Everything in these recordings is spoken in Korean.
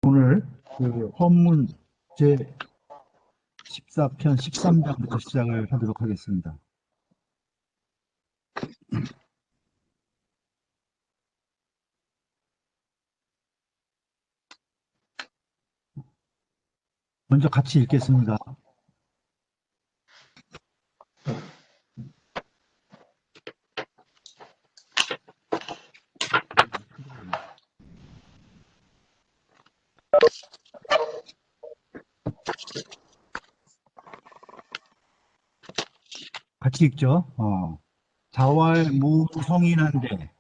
오늘 그 헌문 제 14편 13장부터 시작을 하도록 하겠습니다. 먼저 같이 읽겠습니다. 같이 읽죠. 자왈무성인한데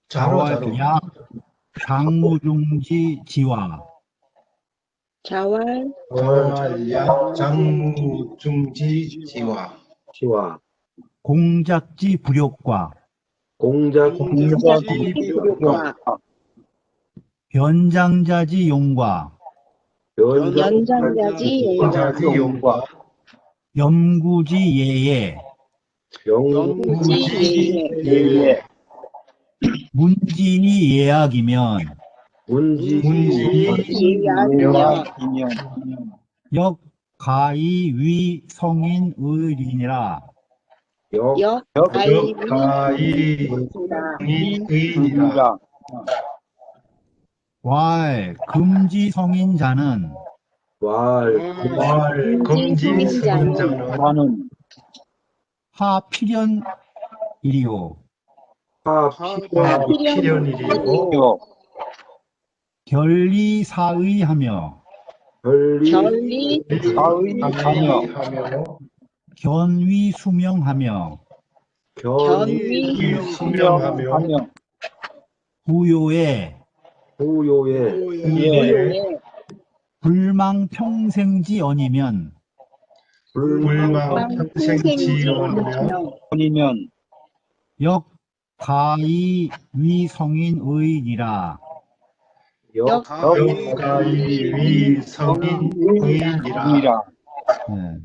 자왈야 장무중지 지와 자왈야 장무중지 지와 공작지 불욕과 공작지 불욕과 변장자지 용과 연장자지 용과 염구지 예예 예예 문진이 예약이면 역가히 위 성인 의인이라 역가히 의인이라 왈 금지 성인자는 금지 성인자는 하필연이리요 필연이리요 결리사의하며 견위수명하며 부요에 불망평생지언이면 역가히 위성인 의인이라 네.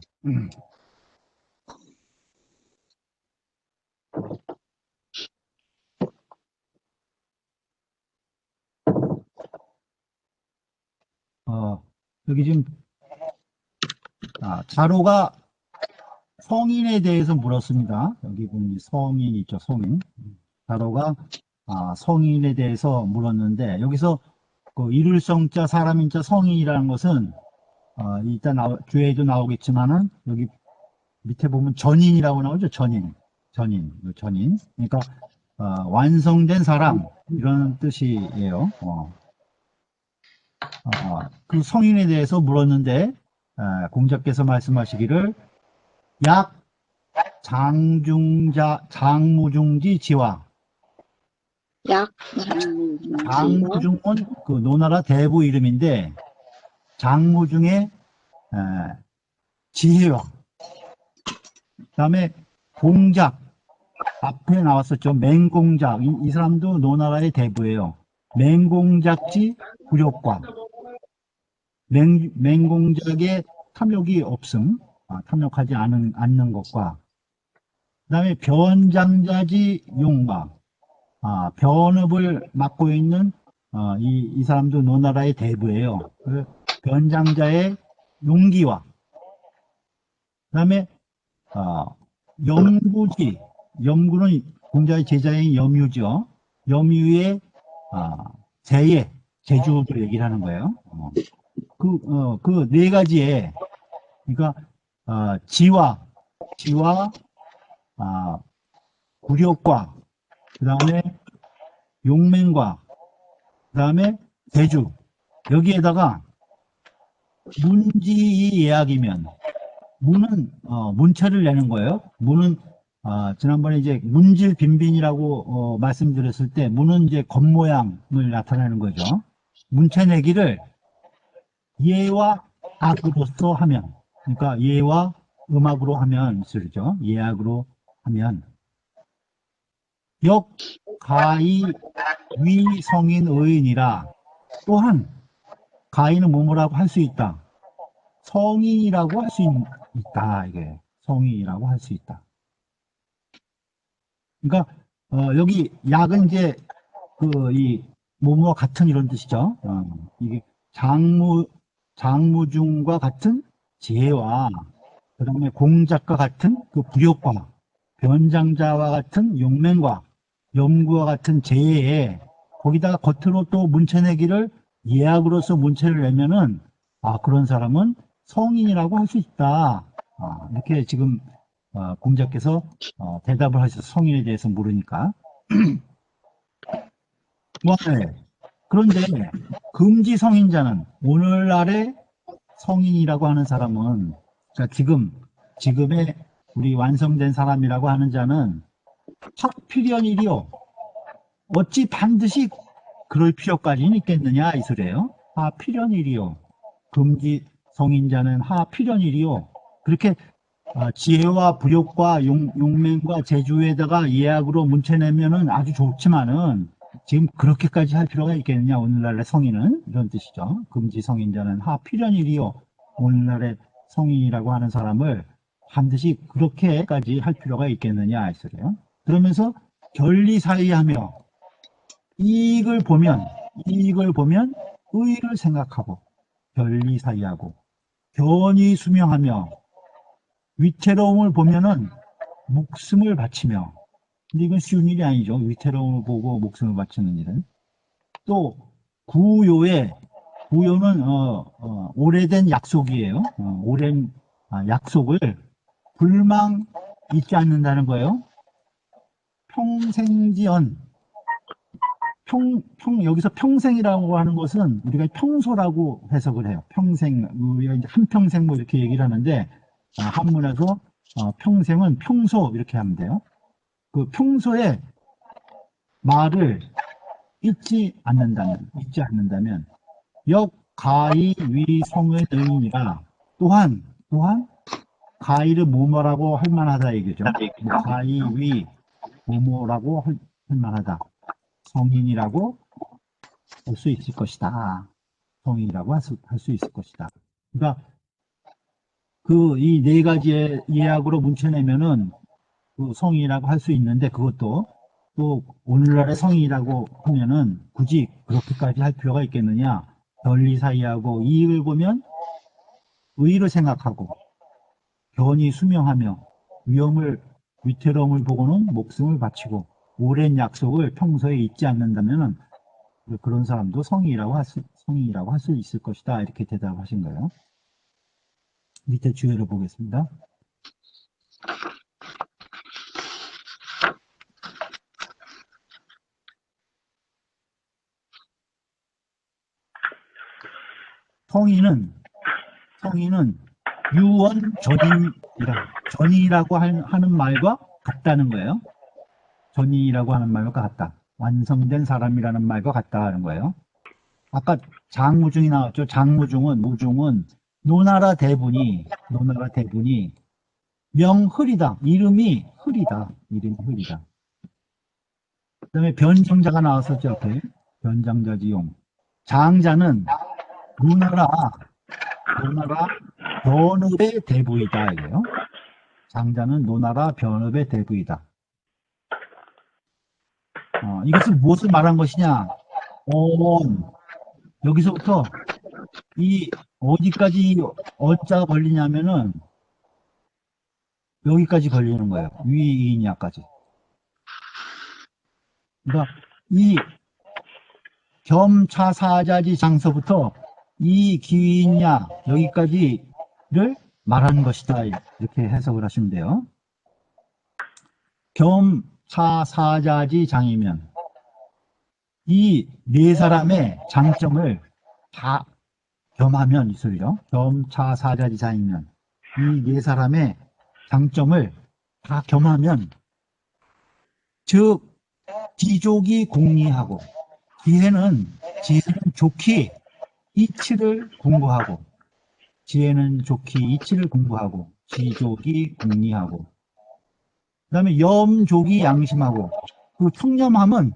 여기 지금 자로가 성인에 대해서 물었습니다. 여기 보면 성인 있죠, 성인. 자로가 성인에 대해서 물었는데 여기서 그 이룰성자, 사람인자, 성인이라는 것은 일단 뒤에도 나오겠지만은 여기 밑에 보면 전인이라고 나오죠. 전인. 그러니까 완성된 사람 이런 뜻이에요. 그 성인에 대해서 물었는데 공자께서 말씀하시기를 약 장무중지 지와 장무중은 그 노나라 대부 이름인데 장무중의 지혜와 그 다음에 공작 앞에 나왔었죠. 맹공작 이 사람도 노나라의 대부예요. 맹공작지 불욕과 맹공작의 탐욕이 없음, 탐욕하지 않는 것과 그 다음에 변장자지 용과 변업을 맡고 있는 이 사람도 노나라의 대부예요. 그 변장자의 용기와 그 다음에 염구는 공자의 제자인 염유죠. 염유의 제주도 얘기를 하는 거예요. 그 네 가지에, 그러니까, 지와, 굴욕과, 그 다음에 용맹과, 그 다음에 대주. 여기에다가 문지이 예약이면, 문은, 문체를 내는 거예요. 문은, 지난번에 이제 문질 빈빈이라고 말씀드렸을 때, 문은 이제 겉모양을 나타내는 거죠. 문체 내기를 예와 악으로서 하면, 그러니까 예와 음악으로 하면 쓰죠. 예악으로 하면 역가히 위성인 의인이라. 또한 가히는 뭐뭐라고 할 수 있다. 성인이라고 할 수 있다. 이게 성인이라고 할 수 있다. 그러니까 여기 약은 이제 이 뭐뭐와 같은 이런 뜻이죠. 이게 장무중과 같은 지혜와 그다음에 공작과 같은 그 불효과, 변장자와 같은 용맹과 염구와 같은 재해에 거기다가 겉으로 또 문체내기를 예약으로서 문체를 내면은 그런 사람은 성인이라고 할 수 있다. 이렇게 지금 공자께서 대답을 하셔서 성인에 대해서 모르니까. 네. 그런데 금지 성인자는 오늘날의 성인이라고 하는 사람은 그러니까 지금의 우리 완성된 사람이라고 하는 자는 학필연일이요. 어찌 반드시 그럴 필요까지는 있겠느냐 이 소리예요. 하필연일이요. 금지 성인자는 하필연일이요. 그렇게 지혜와 불욕과 용맹과 재주에다가 예약으로 문체내면은 아주 좋지만은 지금 그렇게까지 할 필요가 있겠느냐 오늘날의 성인은 이런 뜻이죠. 금지 성인자는 하필연일이요. 오늘날의 성인이라고 하는 사람을 반드시 그렇게까지 할 필요가 있겠느냐 했어요. 그러면서 결리사의하며 이익을 보면 의를 생각하고 결리사의하고 견이수명하며 위태로움을 보면은 목숨을 바치며, 근데 이건 쉬운 일이 아니죠. 위태로움을 보고 목숨을 바치는 일은. 또 구요는 오래된 약속이에요. 오랜 약속을 불망 잊지 않는다는 거예요. 평생지연, 여기서 평생이라고 하는 것은 우리가 평소라고 해석을 해요. 평생, 우리가 이제 한평생 뭐 이렇게 얘기를 하는데, 한문에서 평생은 평소 이렇게 하면 돼요. 그 평소에 말을 잊지 않는다면 역가히 위성의 의인이라 또한 가히를 뭐뭐라고 할 만하다 이거죠. 가히 위 뭐뭐라고 할 만하다. 성인이라고 할 수 있을 것이다. 성인이라고 할 수 있을 것이다. 그러니까 이 네 가지의 예약으로 문체내면은 그 성인이라고 할 수 있는데 그것도 또 오늘날의 성인이라고 하면은 굳이 그렇게까지 할 필요가 있겠느냐. 권리사의하고 이익을 보면 의의를 생각하고 견이 수명하며 위태로움을 보고는 목숨을 바치고 오랜 약속을 평소에 잊지 않는다면은 그런 사람도 성인이라고 할 수 있을 것이다. 이렇게 대답하신 거예요. 밑에 주제를 보겠습니다. 성인은 유언 전이라고 하는 말과 같다는 거예요. 전이라고 하는 말과 같다. 완성된 사람이라는 말과 같다는 거예요. 아까 장무중이 나왔죠. 무중은 노나라 대분이 명흐리다. 이름이 흐리다. 그 다음에 변장자가 나왔었죠. 앞에. 변장자지용. 장자는 노나라 변읍의 대부이다. 이거요. 장자는 노나라 변읍의 대부이다. 이것은 무엇을 말한 것이냐? 여기서부터 이 어디까지 어자가 걸리냐면은 여기까지 걸리는 거예요. 위이냐까지. 그러니까 이 겸차사자지 장서부터 이 기위냐 여기까지를 말하는 것이다. 이렇게 해석을 하시면 돼요. 겸차사자지 장이면 이 네 사람의 장점을 다 겸하면 이 소리죠. 겸차사자지 장이면 이 네 사람의 장점을 다 겸하면 즉 지족이 공리하고 지혜는 좋기 이치를 공부하고 지족이 공리하고 그 다음에 염족이 양심하고 그 청렴함은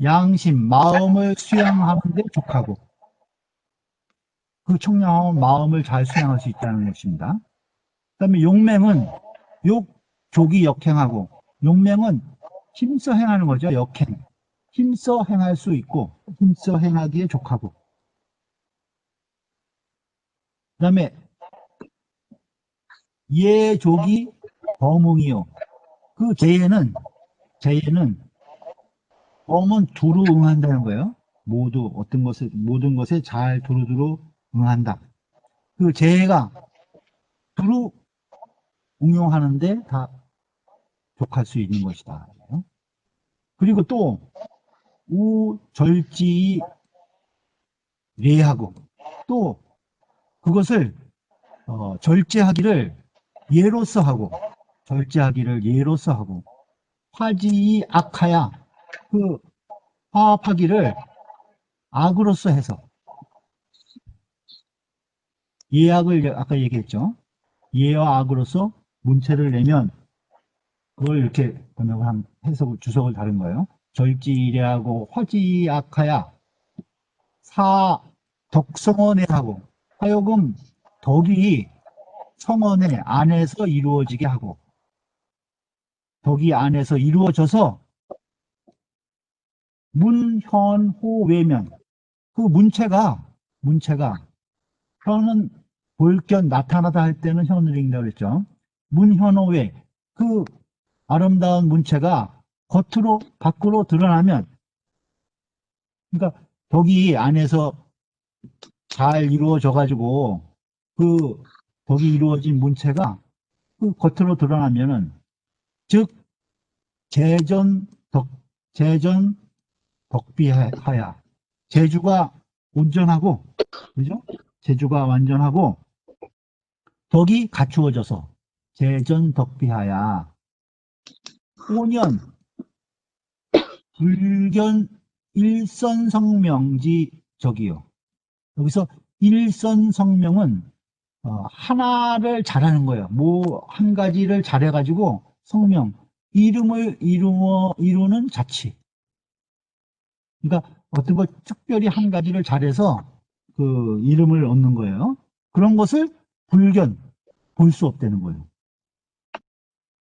양심 마음을 수양하는 데 족하고 그 청렴함은 마음을 잘 수양할 수 있다는 것입니다. 그 다음에 용맹은 욕족이 역행하고 용맹은 힘써 행하는 거죠. 역행. 힘써 행할 수 있고, 힘써 행하기에 족하고. 그 다음에, 예족이 범응이요. 그 제에는 범은 두루 응한다는 거예요. 모든 것에 잘 두루두루 응한다. 그 제가 두루 응용하는데 다 족할 수 있는 것이다. 그리고 또, 우절지 예하고, 또, 그것을, 절제하기를 예로서 하고, 절제하기를 예로서 하고, 화지 악하야, 그, 화합하기를 악으로서 해서, 예악을 아까 얘기했죠. 예와 악으로서 문체를 내면, 그걸 이렇게 주석을 다른 거예요. 절지례하고 화지악하야 사 덕성언에 하고 하여금 덕이 성언의 안에서 이루어지게 하고 덕이 안에서 이루어져서 문현호외면 그 문체가 현은 볼견 나타나다 할 때는 현을 읽는다고 그랬죠. 문현호외 그 아름다운 문체가 밖으로 드러나면 그러니까 덕이 안에서 잘 이루어져 가지고 그 덕이 이루어진 문체가 그 겉으로 드러나면은 즉 재전 덕비하야 재주가 온전하고 그죠? 재주가 완전하고 덕이 갖추어져서 재전 덕비하야 5년 불견 일선성명지 저기요. 여기서 일선성명은 하나를 잘하는 거예요. 한 가지를 잘해가지고 성명, 이름을 이루는 자치. 그러니까 어떤 걸 특별히 한 가지를 잘해서 그 이름을 얻는 거예요. 그런 것을 불견, 볼 수 없다는 거예요.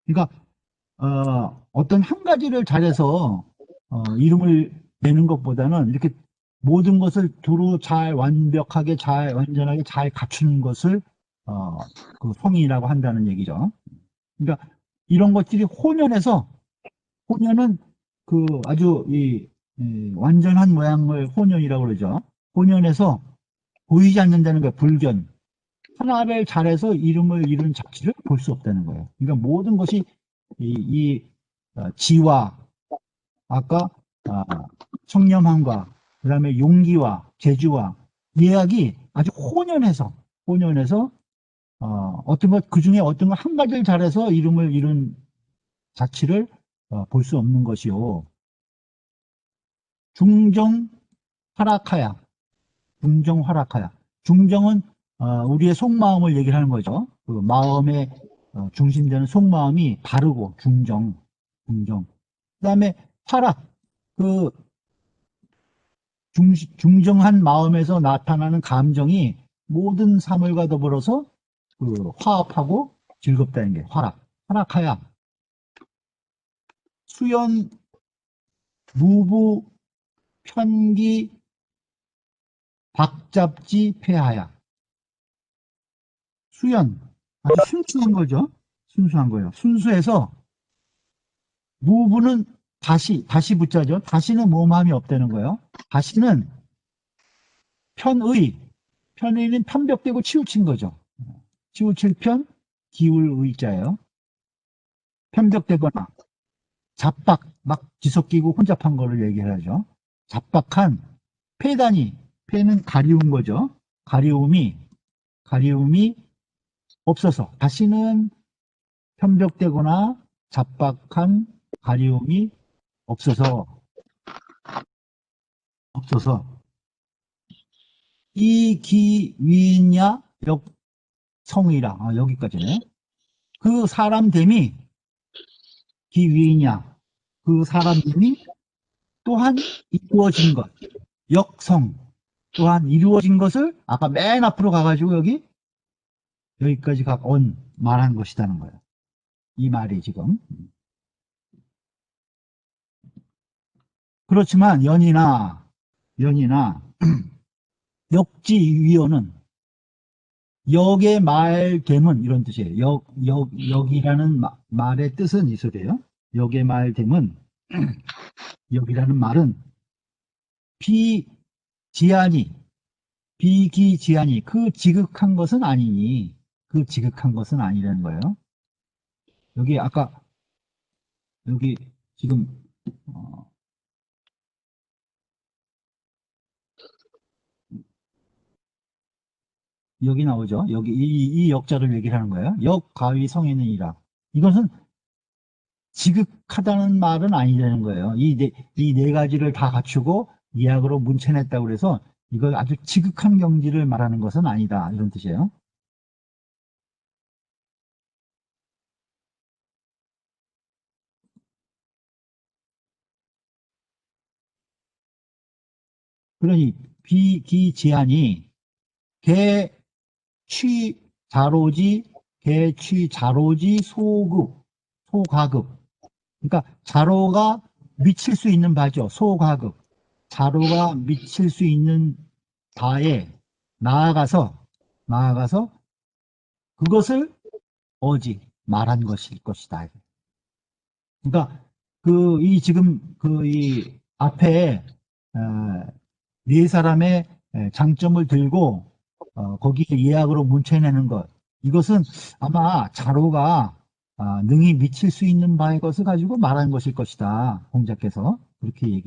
그러니까 어떤 한 가지를 잘해서 이름을 내는 것보다는 이렇게 모든 것을 두루 완벽하게 완전하게 잘 갖추는 것을 그 성인이라고 한다는 얘기죠. 그러니까 이런 것들이 혼연은 그 아주 완전한 모양을 혼연이라고 그러죠. 혼연해서 보이지 않는다는 거예요. 불견. 하나를 잘해서 이름을 이룬 자체를 볼 수 없다는 거예요. 그러니까 모든 것이 지와 아까 청렴함과 그 다음에 용기와 재주와 예약이 아주 혼연해서 그 중에 어떤 걸 한 가지를 잘해서 이름을 이룬 자치를 볼 수 없는 것이요. 중정 활악하야. 중정은 우리의 속마음을 얘기를 하는 거죠. 그 마음의 중심되는 속마음이 바르고 중정. 그 다음에 활악. 그 중정한 마음에서 나타나는 감정이 모든 사물과 더불어서 그 화합하고 즐겁다는 게 활악하야. 수연 무부 편기 박잡지 폐하야. 수연 아주 순수한 거죠. 순수한 거예요. 순수해서 무부는 다시 붙자죠. 다시는 모함이 없다는 거예요. 다시는 편의는 편벽되고 치우친 거죠. 치우칠 편 기울 의자예요. 편벽되거나 잡박 막 뒤섞이고 혼잡한 거를 얘기하죠. 잡박한 폐는 가리운 거죠. 가리움이 없어서 다시는 편벽되거나 잡박한 가리움이 없어서 이기위냐 역성이라 여기까지네. 그 사람됨이 기위냐 그 사람됨이 또한 이루어진 것 역성 또한 이루어진 것을 아까 맨 앞으로 가가지고 여기까지 말한 것이라는 거예요. 이 말이 지금 그렇지만 연이나 역지위어는 역의 말됨은 이런 뜻이에요. 역이라는 말의 뜻은 이 소리예요. 역의 말됨은 역이라는 말은 비지하니 비기지하니 그 지극한 것은 아니니 그 지극한 것은 아니라는 거예요. 여기 아까 여기 지금 여기 나오죠. 여기 이 역자를 얘기를 하는 거예요. 역가위 성에는이라. 이것은 지극하다는 말은 아니라는 거예요. 이 네 가지를 다 갖추고 이약으로 문체냈다고 그래서 이걸 아주 지극한 경지를 말하는 것은 아니다. 이런 뜻이에요. 그러니 비기제한이 개취자로지 개취자로지 소가급 그러니까 자로가 미칠 수 있는 바죠. 소가급 자로가 미칠 수 있는 바에 나아가서 그것을 오직 말한 것일 것이다. 그러니까 지금 이 앞에 네 사람의 장점을 들고 거기에 예약으로 문체내는 것 이것은 아마 자로가 능히 미칠 수 있는 바의 것을 가지고 말한 것일 것이다. 공자께서 그렇게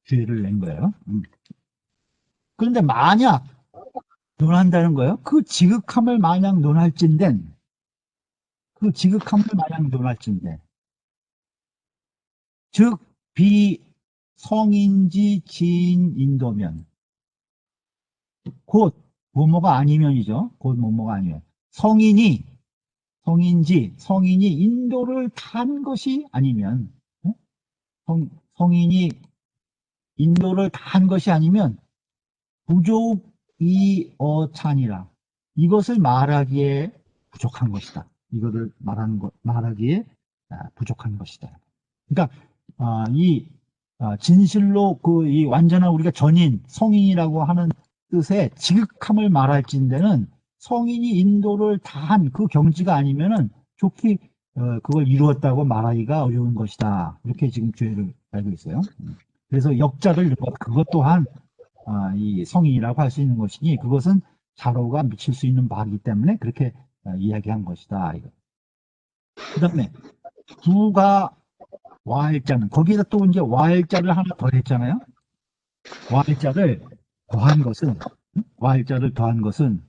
주의를 낸 거예요. 그런데 만약 논한다는 거예요. 그 지극함을 마냥 논할진된 즉 비성인지 지인인도면 곧 뭐뭐가 아니면이죠. 곧 뭐뭐가 아니면 성인이 인도를 탄 것이 아니면 성인이 인도를 탄 것이 아니면 부족이어찬이라 이것을 말하기에 부족한 것이다. 이거를 말하기에 부족한 것이다. 그러니까 진실로 이 완전한 우리가 전인 성인이라고 하는 뜻의 지극함을 말할진대는 성인이 인도를 다한 그 경지가 아니면은 좋게 그걸 이루었다고 말하기가 어려운 것이다. 이렇게 지금 주의를 알고 있어요. 그래서 역자를 그것 또한 이 성인이라고 할 수 있는 것이니 그것은 자로가 미칠 수 있는 바이기 때문에 그렇게 이야기한 것이다. 그 다음에 부가 와일자는 거기에다 또 이제 와일자를 하나 더 했잖아요. 와일자를 더한 것은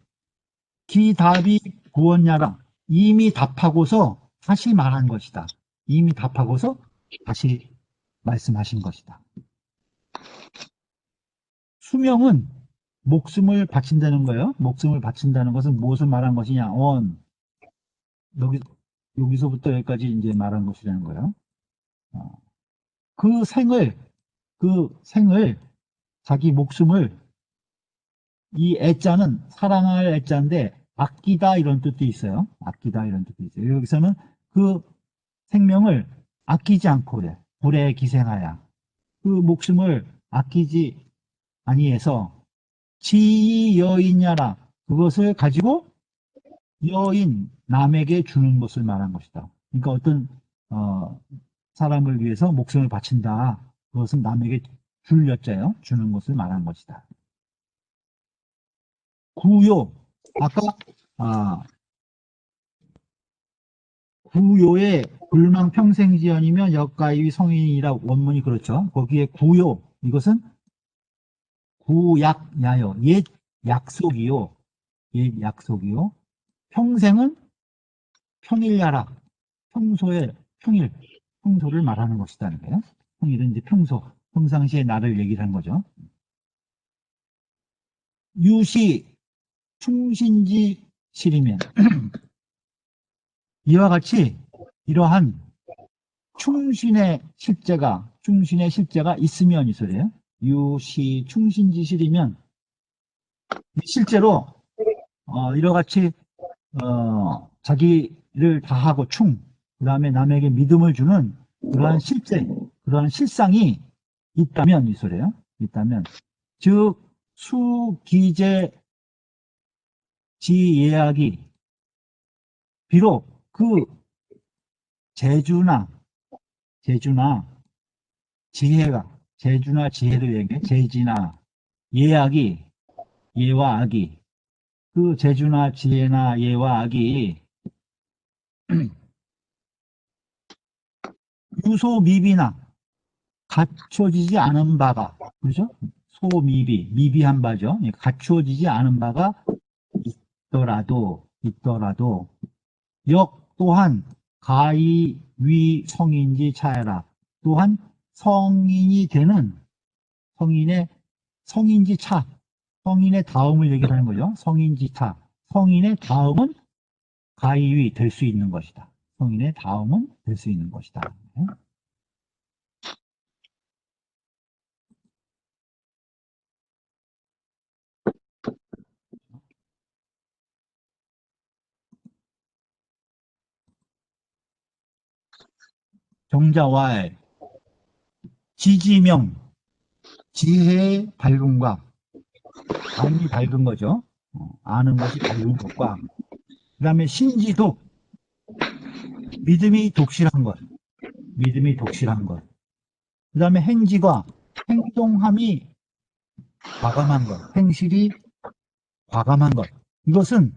기답이 구원야라 이미 답하고서 다시 말한 것이다. 이미 답하고서 다시 말씀하신 것이다. 수명은 목숨을 바친다는 거예요. 목숨을 바친다는 것은 무엇을 말한 것이냐? 여기서부터 여기까지 이제 말한 것이라는 거예요. 그 생을 자기 목숨을 이 애자는 사랑할 애자인데 아끼다 이런 뜻도 있어요. 아끼다 이런 뜻도 있어요. 여기서는 그 생명을 아끼지 않고 그래. 불에 기생하여 그 목숨을 아끼지 아니해서 지이 여인야라 그것을 가지고 여인 남에게 주는 것을 말한 것이다. 그러니까 어떤 사람을 위해서 목숨을 바친다. 그것은 남에게 줄 여자예요. 주는 것을 말한 것이다. 구요 아까 구요의 불망평생지연이면 역가위 성인이라 원문이 그렇죠. 거기에 구요 이것은 구약야요 옛 약속이요. 평생은 평일야라 평소의 평소를 말하는 것이다는 거예요. 평일은 이제 평상시의 나를 얘기를 하는 거죠. 유시 충신지 실이면 이와 같이 이러한 충신의 실제가 있으면 이 소리예요. 유시 충신지 실이면 실제로 이와 같이 자기를 다하고 그 다음에 남에게 믿음을 주는 그러한 실상이 있다면 이 소리예요. 있다면 즉 수기재 지예약이 비록 그 재주나 지혜를 얘기해. 재지나 예악이, 예와 악이, 그 재주나 지혜나 예와 악이 유소미비나 갖춰지지 않은 바가, 그죠? 미비한 바죠. 예, 갖추어지지 않은 바가 있더라도 역 또한 가히 위 성인지 차야라. 또한 성인이 되는 성인지 차, 성인의 다음을 얘기하는 거죠. 성인지 차, 성인의 다음은 가히 위 될 수 있는 것이다. 성인의 다음은 될 수 있는 것이다. 정자와의 지지명, 지혜의 밝음과, 마음이 밝은 거죠. 아는 것이 밝은 것과, 그 다음에 신지독, 믿음이 독실한 것, 그 다음에 행지과 행동함이 과감한 것, 행실이 과감한 것. 이것은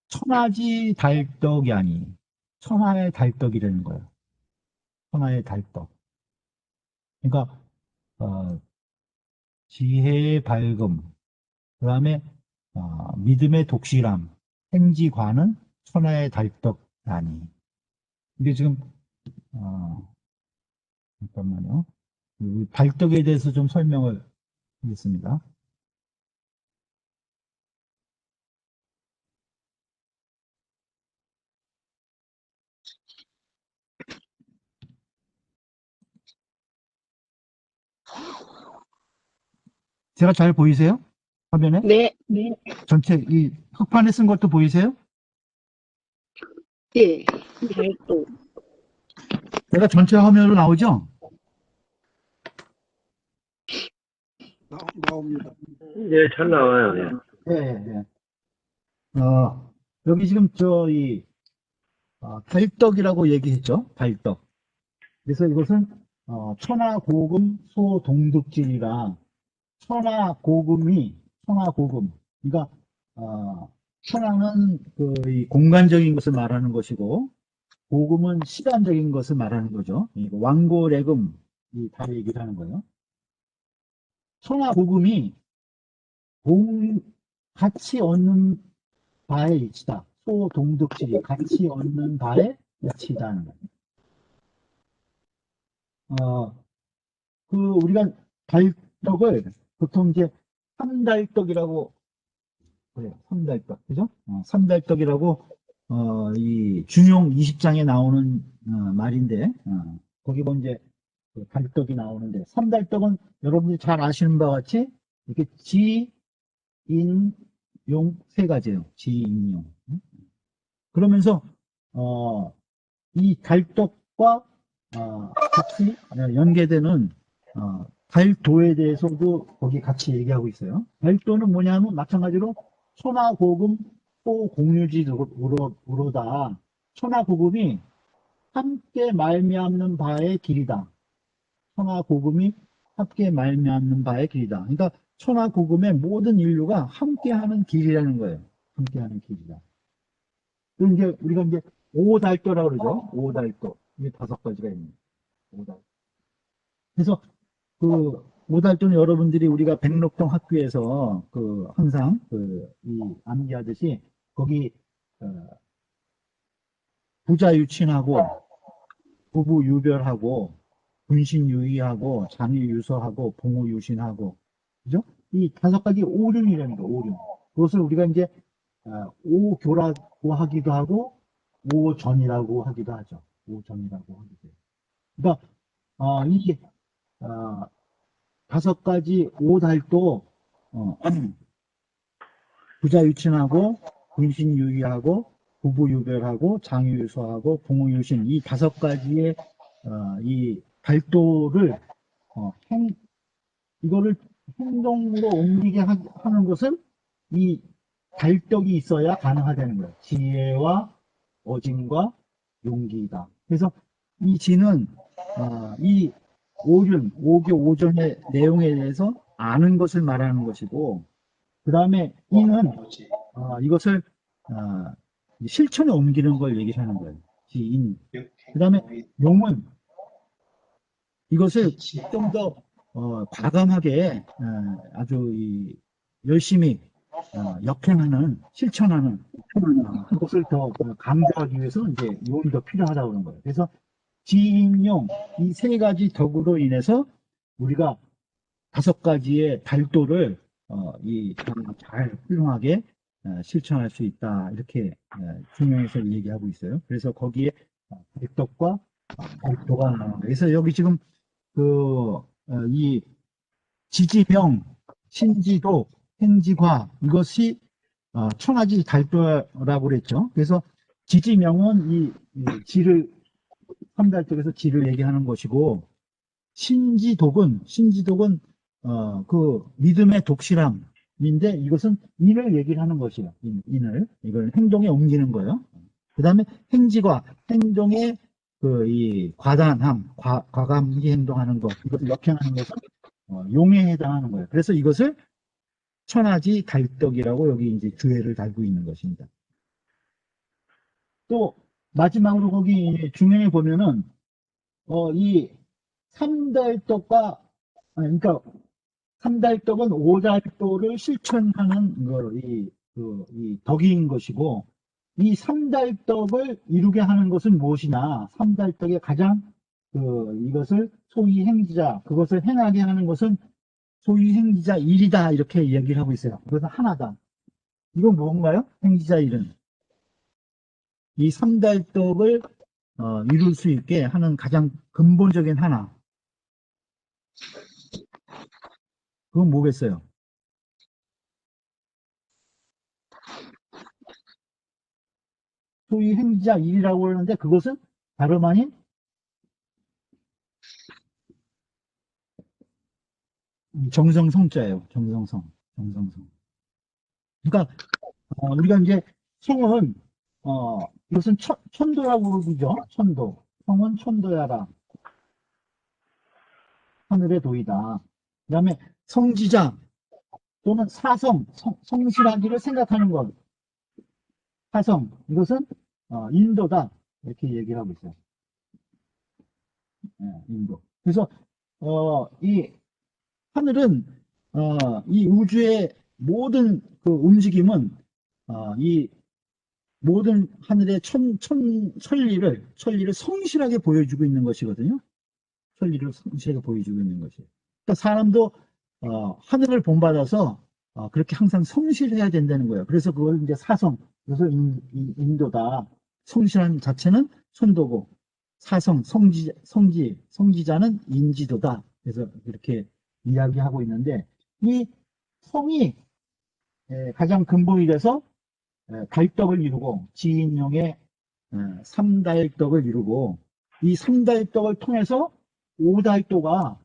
천하지 달떡이 아니, 천하의 달떡이라는 거예요. 천하의 달떡. 그러니까 지혜의 밝음, 그 다음에 믿음의 독실함, 행지과는 천하의 달떡 아니. 이게 지금 잠깐만요. 이 달떡에 대해서 좀 설명을 하겠습니다. 제가 잘 보이세요? 화면에? 네, 네, 전체 이 흑판에 쓴 것도 보이세요? 예, 달도, 제가 전체 화면으로 나오죠? 나옵니다. 예, 잘 나와요. 예. 네, 네. 여기 지금 달떡이라고 얘기했죠? 달떡. 그래서 이것은 천하고금 소동득질이라 천하고금. 그러니까 천하는 이 공간적인 것을 말하는 것이고 고금은 시간적인 것을 말하는 거죠. 왕고래금 다 얘기를 하는 거예요. 천하고금이 같이 얻는 바의 이치다. 소동득질이 같이 얻는 바의 이치다는 거예요. 우리가 달떡을 보통 이제 삼달떡이라고 그래요. 삼달떡. 그죠? 삼달떡이라고, 이 준용 20장에 나오는, 말인데, 거기 보면 이제 그 달떡이 나오는데, 삼달떡은 여러분들이 잘 아시는 바와 같이, 이렇게 지, 인, 용 세 가지예요. 지, 인, 용. 그러면서, 이 달떡과, 같이 연계되는, 달도에 대해서도 거기 같이 얘기하고 있어요. 달도는 뭐냐면 마찬가지로 천하고금 소공유지로다. 천하고금이 함께 말미암는 바의 길이다. 천하고금이 함께 말미암는 바의 길이다. 그러니까 천하고금의 모든 인류가 함께하는 길이라는 거예요. 함께하는 길이다. 그리고 이제 우리가 이제 오달도라고 그러죠. 오달도. 이게 5가지가 있는 오달도. 그래서 오달도는 여러분들이 우리가 백록동 학교에서 항상 이 암기하듯이 거기 부자유친하고 부부유별하고 분신유의하고 장유유서하고 봉우유신하고 그죠? 이 5가지 오륜이라는 거 오륜. 그것을 우리가 이제 오교라고 하기도 하고 오전이라고 하기도 하죠. 오전이라고 하기도 해요. 그러니까 이 5가지 오달도 부자유친하고 분신유의하고 부부유별하고 장유유서하고 봉우유신 이 5가지의 이 달도를 이거를 행동으로 옮기게 하는 것은 이 달떡이 있어야 가능하다는 거예요. 지혜와 어짐과 용기이다. 그래서 이 지는 이 오륜, 오교, 오정의 내용에 대해서 아는 것을 말하는 것이고, 그 다음에 이는 이것을 실천에 옮기는 걸 얘기하는 거예요. 지인. 그 다음에 용은 이것을 좀 더 과감하게 아주 열심히 역행하는, 실천하는 그것을 더 강조하기 위해서 이제 용이 더 필요하다고 그런 거예요. 그래서 지인용 이 세 가지 덕으로 인해서 우리가 5가지의 달도를 잘 훌륭하게 실천할 수 있다, 이렇게 중요해서 얘기하고 있어요. 그래서 거기에 백덕과 달도가 나옵니다. 그래서 여기 지금 이 지지명, 신지도, 행지과 이것이 천하지 달도라고 그랬죠. 그래서 지지명은 이 지를 3달덕에서 지를 얘기하는 것이고, 신지독은 그 믿음의 독실함인데, 이것은 인을 얘기를 하는 것이에요. 인을 이걸 행동에 옮기는 거예요. 그 다음에 행지과 행동의 이 과단함, 과감히 행동하는 것, 이것을 역행하는 것은 용에 해당하는 거예요. 그래서 이것을 천하지 달덕이라고 여기 이제 주해를 달고 있는 것입니다. 또 마지막으로 거기 중형에 보면은 이 삼달덕과 그러니까 삼달덕은 오달도를 실천하는 이 덕인 것이고, 이 삼달덕을 이루게 하는 것은 무엇이냐? 삼달덕의 가장 이것을 소위 행지자, 그것을 행하게 하는 것은 소위 행지자 일이다, 이렇게 이야기를 하고 있어요. 그것은 하나다. 이건 뭔가요? 행지자 일은 이 삼달덕을 이룰 수 있게 하는 가장 근본적인 하나, 그건 뭐겠어요? 소위 행지자 일이라고 하는데, 그것은 다름 아닌 정성성자예요. 정성성. 그러니까 우리가 이제 성은 이것은 천도라고 부르죠. 천도. 성은 천도야라. 하늘의 도이다. 그 다음에 성지자 또는 사성, 성실하기를 생각하는 것. 사성, 이것은 인도다, 이렇게 얘기를 하고 있어요. 인도. 그래서 이 하늘은 이 우주의 모든 그 움직임은 이 모든 하늘의 천리를 성실하게 보여주고 있는 것이거든요. 천리를 성실하게 보여주고 있는 것이에요. 그러니까 사람도 하늘을 본받아서 그렇게 항상 성실해야 된다는 거예요. 그래서 그걸 이제 사성, 그래서 인도다. 성실한 자체는 천도고, 사성, 성지자는 인지도다. 그래서 이렇게 이야기하고 있는데, 이 성이 가장 근본이 돼서 달떡을 이루고, 지인용의 삼달떡을 이루고, 이 삼달떡을 통해서 오달도가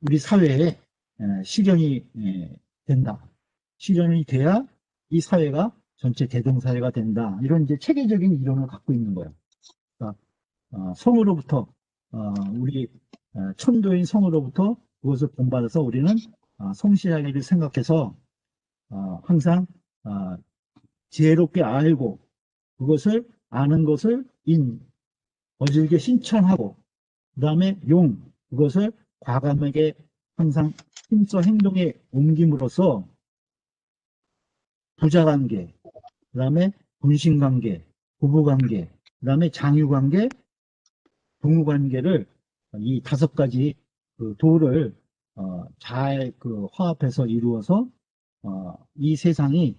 우리 사회에 실현이 된다. 실현이 돼야 이 사회가 전체 대동사회가 된다. 이런 이제 체계적인 이론을 갖고 있는 거예요. 그러니까 성으로부터 우리 천도인 성으로부터 그것을 본받아서 우리는 성실하기를 생각해서 항상 지혜롭게 알고, 그것을 아는 것을 어질게 신천하고, 그 다음에 그것을 과감하게 항상 힘써 행동에 옮김으로써 부자관계, 그 다음에 분신관계, 부부관계, 그 다음에 장유관계, 동우관계를 이 5가지 도를 잘 화합해서 이루어서 이 세상이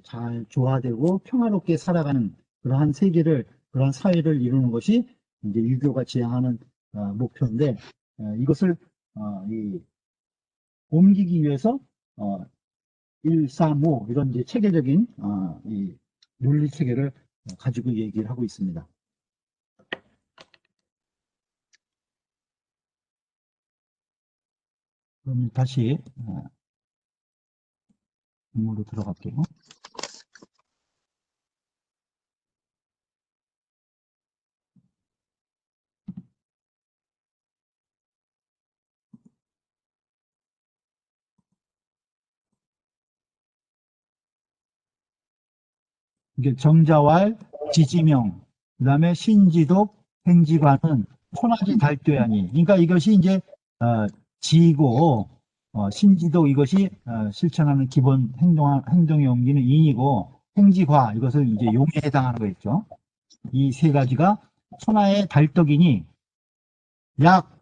잘 조화되고 평화롭게 살아가는 그러한 세계를, 그러한 사회를 이루는 것이 이제 유교가 지향하는 목표인데, 이것을 옮기기 위해서 1, 3, 5 이런 이제 체계적인 이 논리 체계를 가지고 얘기를 하고 있습니다. 그럼 다시 업무로 들어갈게요. 이게 정자왈, 지지명, 그 다음에 신지독, 행지관은 초나지 달도야니. 그러니까 이것이 이제 지고 신지독 이것이 실천하는 기본 행동에 옮기는 인이고 행지과 이것을 이제 용에 해당하는 거겠죠. 이 세 가지가 천하의 달떡이니 약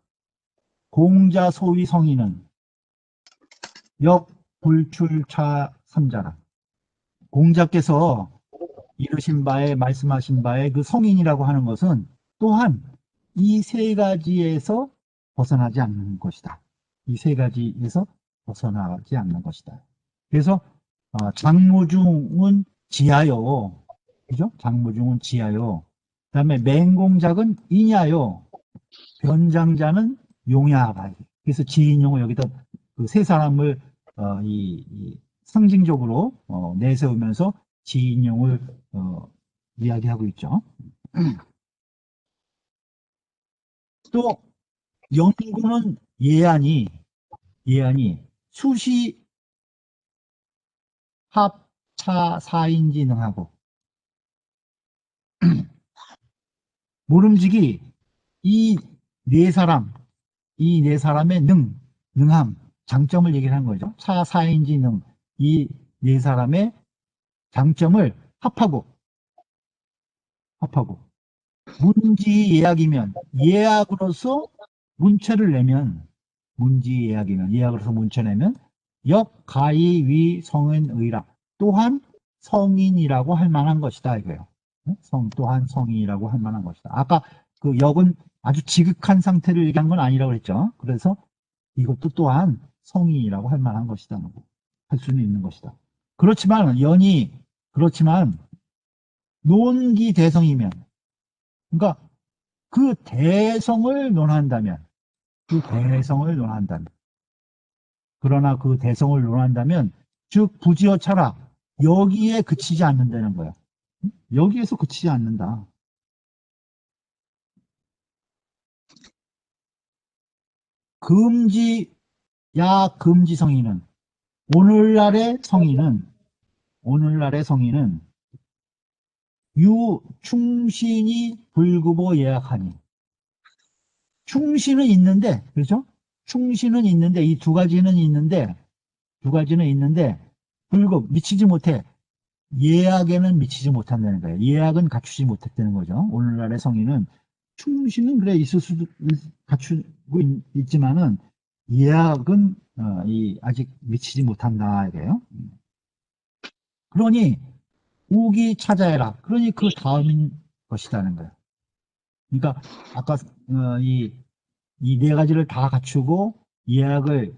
공자 소위 성인은 역 불출차 삼자라. 공자께서 이르신 바에 말씀하신 바에 그 성인이라고 하는 것은 또한 이 세 가지에서 벗어나지 않는 것이다. 이 세 가지에서 벗어나지 않는 것이다. 그래서 장무중은 지하요. 그죠? 장무중은 지하요. 그 다음에 맹공작은 이냐요. 변장자는 용야가. 그래서 지인용을 여기다 그 세 사람을 상징적으로 내세우면서 지인용을 이야기하고 있죠. 또 연구는 예안이 수시 합차 사인지 능하고 모름지기 이 네 사람의 능함 장점을 얘기를 하는 거죠. 사인지 능 이 네 사람의 장점을 합하고 문지 예약이면 예약으로서 문체를 내면 문지 예약이면 예약으로서 문체 내면 역 가히 위 성은 의라 또한 성인이라고 할 만한 것이다 이거예요. 또한 성인이라고 할 만한 것이다. 아까 그 역은 아주 지극한 상태를 얘기한 건 아니라고 그랬죠. 그래서 이것도 또한 성인이라고 할 만한 것이다. 할 수는 있는 것이다. 그렇지만 논기 대성이면 그러니까 그 대성을 논한다면 그러나 그 대성을 논한다면 즉 부지어 차라 여기에 그치지 않는다는 거예요. 여기에서 그치지 않는다. 금지 성인은 오늘날의 성인은 충신이 불구보 예약하니 충신은 있는데 그렇죠? 충신은 있는데 이 두 가지는 있는데 불구 미치지 못해 예약에는 미치지 못한다는 거예요. 예약은 갖추지 못했다는 거죠. 오늘날의 성인은 충신은 그래 있을 수도 갖추고 있지만은 예약은 아직 미치지 못한다 이래요. 그러니 우기 찾아야라. 그러니 그 다음인 것이라는 거예요. 그러니까 아까 이 네 가지를 다 갖추고 예약을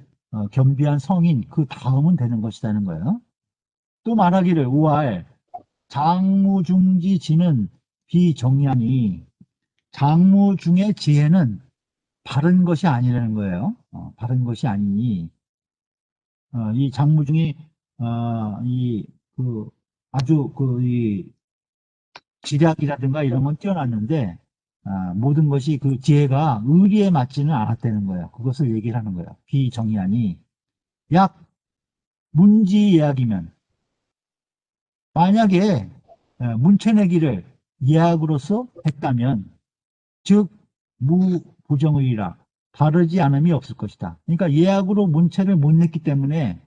겸비한 성인 그 다음은 되는 것이라는 거예요. 또 말하기를 우알 장무중지 지는 비정리하니 장무중의 지혜는 바른 것이 아니라는 거예요. 바른 것이 아니니 이 장무중이 아주 이 지략이라든가 이런 건 뛰어났는데 모든 것이 그 지혜가 의리에 맞지는 않았다는 거예요. 그것을 얘기를 하는 거예요. 비정의하니 약 문지 예약이면 만약에 문체내기를 예약으로서 했다면 즉 무부정의라 바르지 않음이 없을 것이다. 그러니까 예약으로 문체를 못 냈기 때문에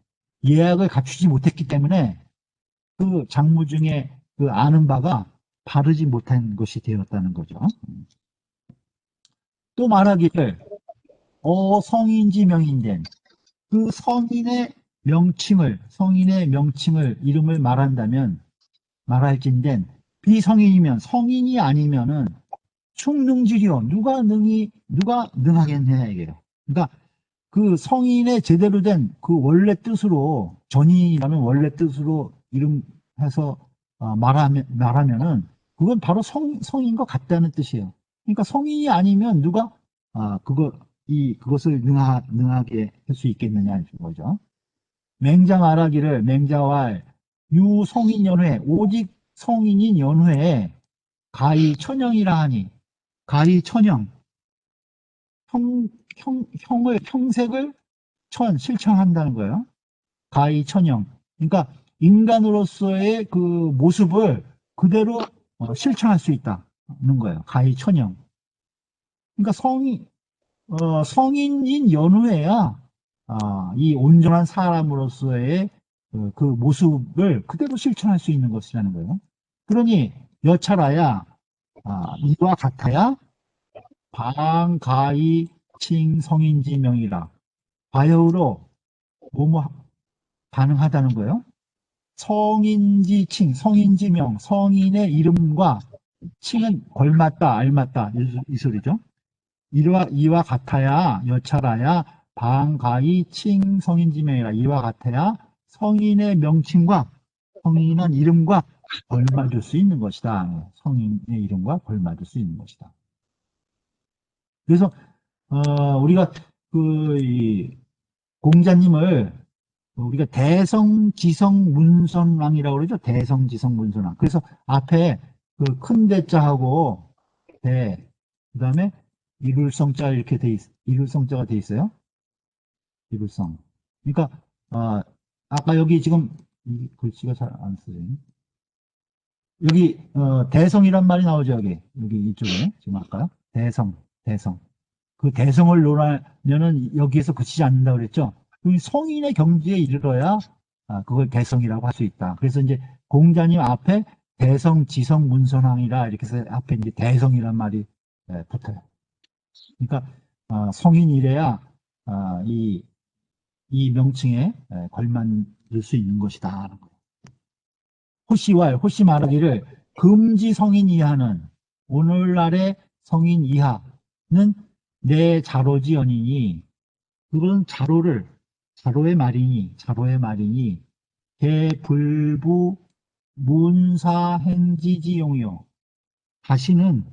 예약을 갖추지 못했기 때문에 그 장무중에 그 아는 바가 바르지 못한 것이 되었다는 거죠. 또 말하기를 성인지 명인된 그 성인의 명칭을 이름을 말할진된 비성인이면 성인이 아니면은 충능지리요 누가 능하겠냐 이게요. 그러니까 그 성인의 제대로 된 그 원래 뜻으로 전인이라는 원래 뜻으로 이름해서 말하면은 그건 바로 성인과 같다는 뜻이에요. 그러니까 성인이 아니면 누가 그거 그것을 능하게 할 수 있겠느냐, 거죠. 맹자 말하기를, 맹자왈, 유성인 연회, 오직 성인인 연회에 가히 천형이라 하니, 가히 천형, 형색을 실천한다는 거예요. 가히 천형. 그러니까 인간으로서의 그 모습을 그대로 실천할 수 있다는 거예요. 가히 천형. 그러니까 성인인 연후에야 이 온전한 사람으로서의 그 모습을 그대로 실천할 수 있는 것이라는 거예요. 그러니 여차라야 이와 같아야 방가이 칭 성인지명이라. 바여우로 뭐뭐 가능하다는 거예요. 성인지칭, 성인지명, 성인의 이름과 칭은 걸맞다, 알맞다 이 소리죠. 이와 같아야 여차라야 방가이 칭 성인지명이라. 이와 같아야 성인의 명칭과 성인한 이름과 걸맞을 수 있는 것이다. 성인의 이름과 걸맞을 수 있는 것이다. 그래서 우리가 이 공자님을 우리가 대성지성문선왕이라고 그러죠. 대성지성문선왕. 그래서 앞에 그 큰 대자하고 그 다음에 이룰성자 이렇게 이룰성자가 돼 있어요. 이룰성. 그러니까 아까 여기 지금 이 글씨가 잘 안 쓰여요. 여기 대성이란 말이 나오죠. 여기 이쪽에 지금 아까요. 대성. 그 대성을 논하면은 여기에서 그치지 않는다 그랬죠. 성인의 경지에 이르러야 그걸 대성이라고 할 수 있다. 그래서 이제 공자님 앞에 대성, 지성, 문선왕이라 이렇게 해서 앞에 이제 대성이란 말이 붙어요. 그러니까 성인이래야 이 명칭에 걸맞을 수 있는 것이다. 호시 말하기를 금지 성인 이하는 오늘날의 성인 이하는 내 자로지 연이니 그런 자로의 말이니 개불부 문사행지지용이요. 다시는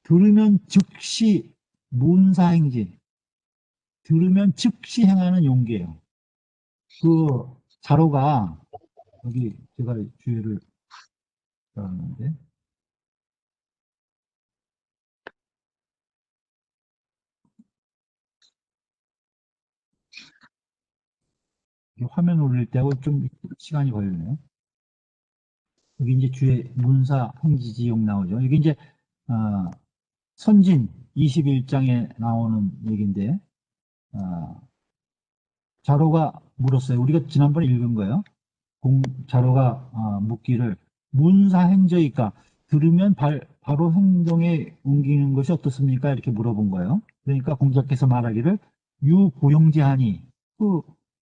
들으면 즉시 문사행지, 들으면 즉시 행하는 용기예요. 그 자로가 여기 제가 주의를 따랐는데 화면 올릴 때하고 좀 시간이 걸리네요. 여기 이제 주에 문사 행지지용 나오죠. 이게 이제 선진 21장에 나오는 얘기인데 자로가 물었어요. 우리가 지난번에 읽은 거예요. 자로가 묻기를 문사행저이까 들으면 바로 행동에 옮기는 것이 어떻습니까? 이렇게 물어본 거예요. 그러니까 공자께서 말하기를 유보영제하니 그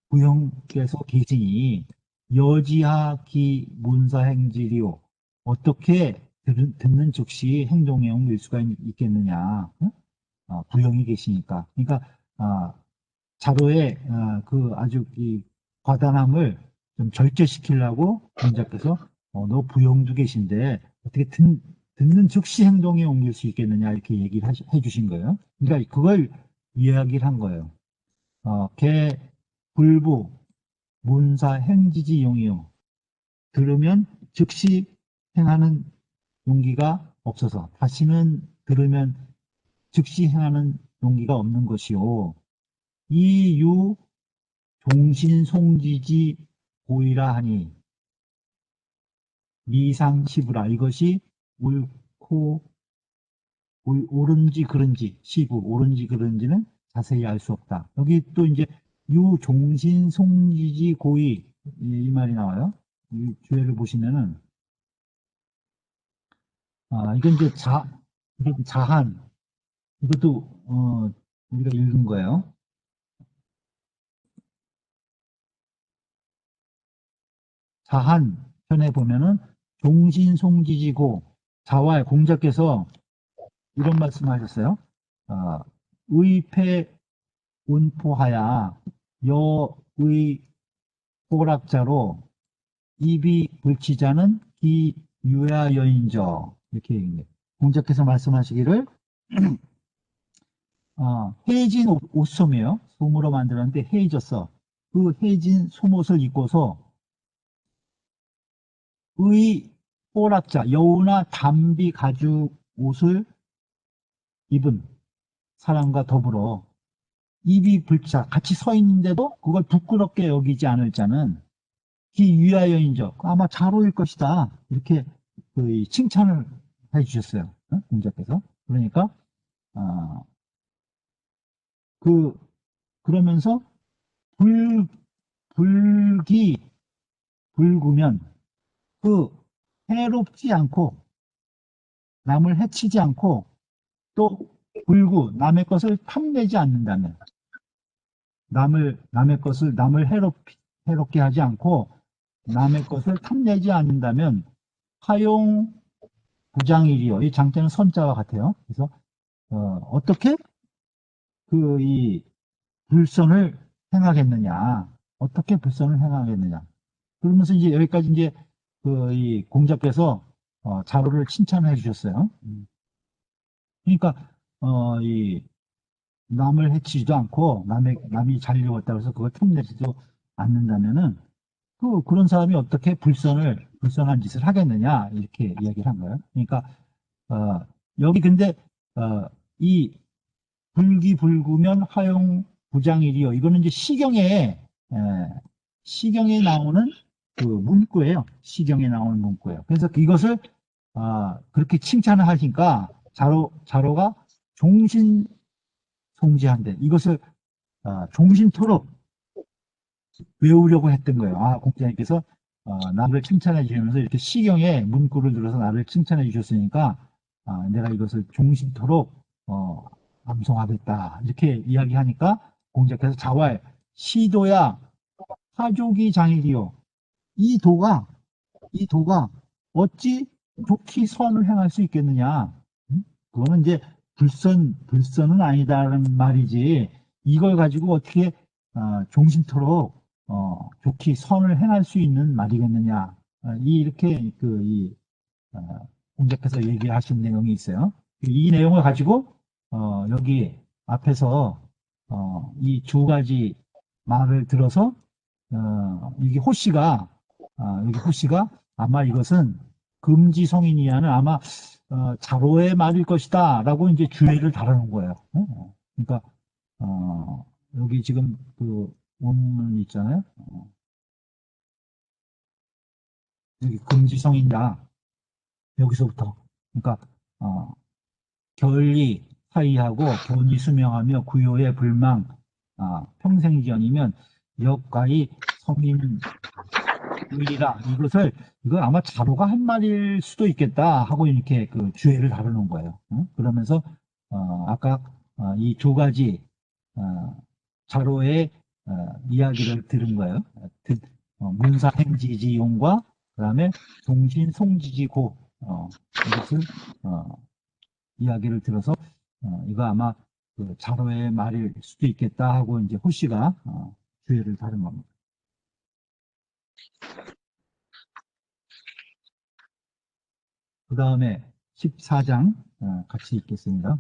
부형께서 계시니 여지하기 문사행지리오 어떻게 듣는 즉시 행동에 옮길 수가 있겠느냐. 부형이 계시니까. 그러니까 자로의 그 아주 이 과단함을 좀 절제시키려고 공자께서 너 부형도 계신데 어떻게 듣는 즉시 행동에 옮길 수 있겠느냐 이렇게 얘기를 해주신 거예요. 그러니까 그걸 이야기를 한 거예요. 개 불부 문사 행지지 용이요. 들으면 즉시 행하는 용기가 없어서 다시는 들으면 즉시 행하는 용기가 없는 것이요. 이유 종신송지지 고이라 하니 미상시부라. 이것이 옳고 옳은지 그른지 시부 옳은지 그른지는 자세히 알 수 없다. 여기 또 이제 유종신송지지 고이 이 말이 나와요. 이 주해를 보시면은 이건 이제 자한 이것도 우리가 읽은 거예요. 자한 편에 보면은 종신송지지고 자왈 공자께서 이런 말씀하셨어요. 의패 운포하야 여의 호락자로 입이 불치자는 기유야 여인저 이렇게 얘기합니다. 공자께서 말씀하시기를 헤어진 옷솜이에요. 솜으로 만들었는데 헤어졌어. 그 헤어진 솜옷을 입고서 의 포락자, 여우나 담비 가죽 옷을 입은 사람과 더불어 입이 불자, 같이 서 있는데도 그걸 부끄럽게 여기지 않을 자는 기 위하여인적, 아마 자로일 것이다. 이렇게 그 칭찬을 해주셨어요. 공자께서. 그러니까, 그러면서 불기, 불구면 그 해롭지 않고 남을 해치지 않고 또 불구, 남의 것을 탐내지 않는다면 남의 것을 남을 해롭게 하지 않고 남의 것을 탐내지 않는다면 화용 부장일이요. 이 장자는 선자와 같아요. 그래서 어떻게 이 불선을 행하겠느냐? 어떻게 불선을 행하겠느냐? 그러면서 이제 여기까지 이제 이 공자께서 자로를 칭찬해 주셨어요. 그러니까 이 남을 해치지도 않고 남이 잘 읽었다고 해서 그걸 탐내지도 않는다면은 그런 사람이 어떻게 불선한 짓을 하겠느냐 이렇게 이야기를 한 거예요. 그러니까 여기 근데 이 불기불구면 화용 부장일이요. 이거는 이제 시경에 나오는 그 문구예요. 시경에 나오는 문구예요. 그래서 이것을 그렇게 칭찬을 하시니까 자로가 종신송지한데 이것을 종신토록 외우려고 했던 거예요. 공자님께서 나를 칭찬해 주시면서 이렇게 시경에 문구를 들어서 나를 칭찬해 주셨으니까 내가 이것을 종신토록 암송하겠다 이렇게 이야기하니까 공자께서 자왈 시도야 화족이 장일이요. 이 도가 어찌 좋게 선을 행할 수 있겠느냐. 그거는 이제 불선은 아니다라는 말이지 이걸 가지고 어떻게 종신토록 좋게 선을 행할 수 있는 말이겠느냐. 이렇게 공자께서 얘기하신 내용이 있어요. 이 내용을 가지고 여기 앞에서 이 두 가지 말을 들어서 이게 호씨가 아마 이것은 금지성인이야는 아마 자로의 말일 것이다 라고 이제 주의를 달아놓은 거예요. 그러니까 여기 지금 그 원문 있잖아요. 여기 금지성인다. 여기서부터 그러니까 결리 사이하고 견이 수명하며 구요의 불망 평생전이면 역가히 성인이라 이거 아마 자로가 한 말일 수도 있겠다 하고 이렇게 그 주의를 다루는 거예요. 그러면서 아까 이 두 가지 자로의 이야기를 들은 거예요. 문사행지지용과 그다음에 종신송지지고 이것을 이야기를 들어서 이거 아마 그 자로의 말일 수도 있겠다 하고 이제 호씨가 주의를 다른 겁니다. 그 다음에 14장 같이 읽겠습니다.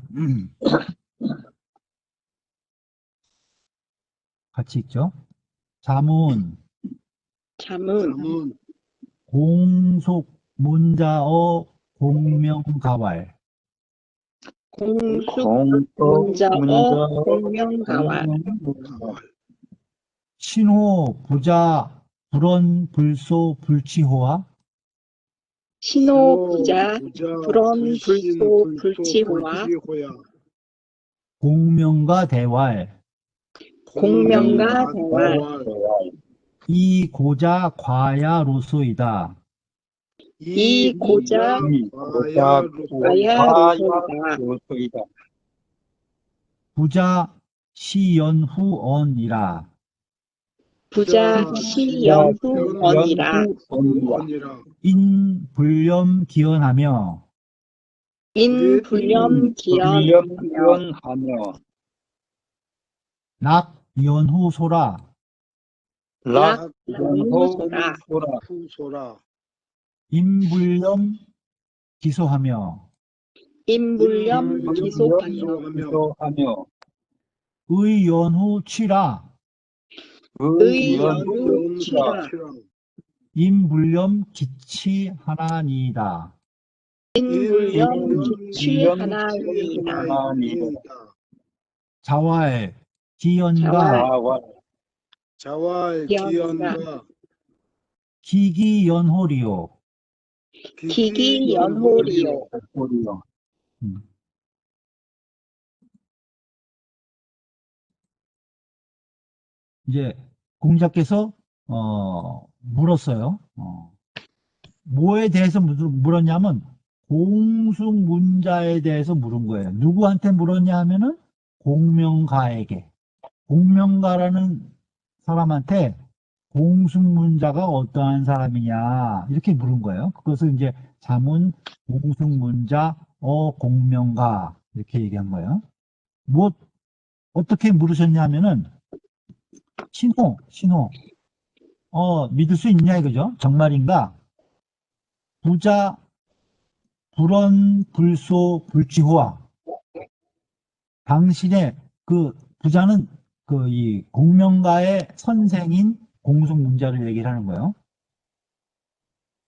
같이 읽죠. 자문 공속 문자어 공명가왈 공숙문자어 공명가왈 신호 부자 불언 불소 불치호와 신호부자 불언불소 불치호와 공명가 대왈 공명가 대왈 이 고자 과야로소이다. 이 고자 과야로소이다. 부자 시연후언이라. 부자 시연후언이라. 인불렴 기언하며 인불렴 기언하며 낙연후소라. 낙연후소라. 인불렴 기소하며 인불렴 기소하며 의연후 취라 의연후치라 임불렴 기치하나니이다. 인불령 기취하나니이다. 자왈 기연가 자왈. 자왈 기연가. 기연가 기기연홀이요. 기기연홀이요. 음. 이제 공자께서 물었어요. 뭐에 대해서 물었냐면 공숙문자에 대해서 물은 거예요. 누구한테 물었냐 하면은 공명가에게. 공명가라는 사람한테 공숙문자가 어떠한 사람이냐 이렇게 물은 거예요. 그것을 이제 자문 공숙문자 공명가 이렇게 얘기한 거예요. 뭐 어떻게 물으셨냐면은 신호 믿을 수 있냐 이거죠. 정말인가? 부자 불언 불소 불취호와 당신의 그 부자는 그 이 공명가의 선생인 공숙문자를 얘기를 하는 거예요.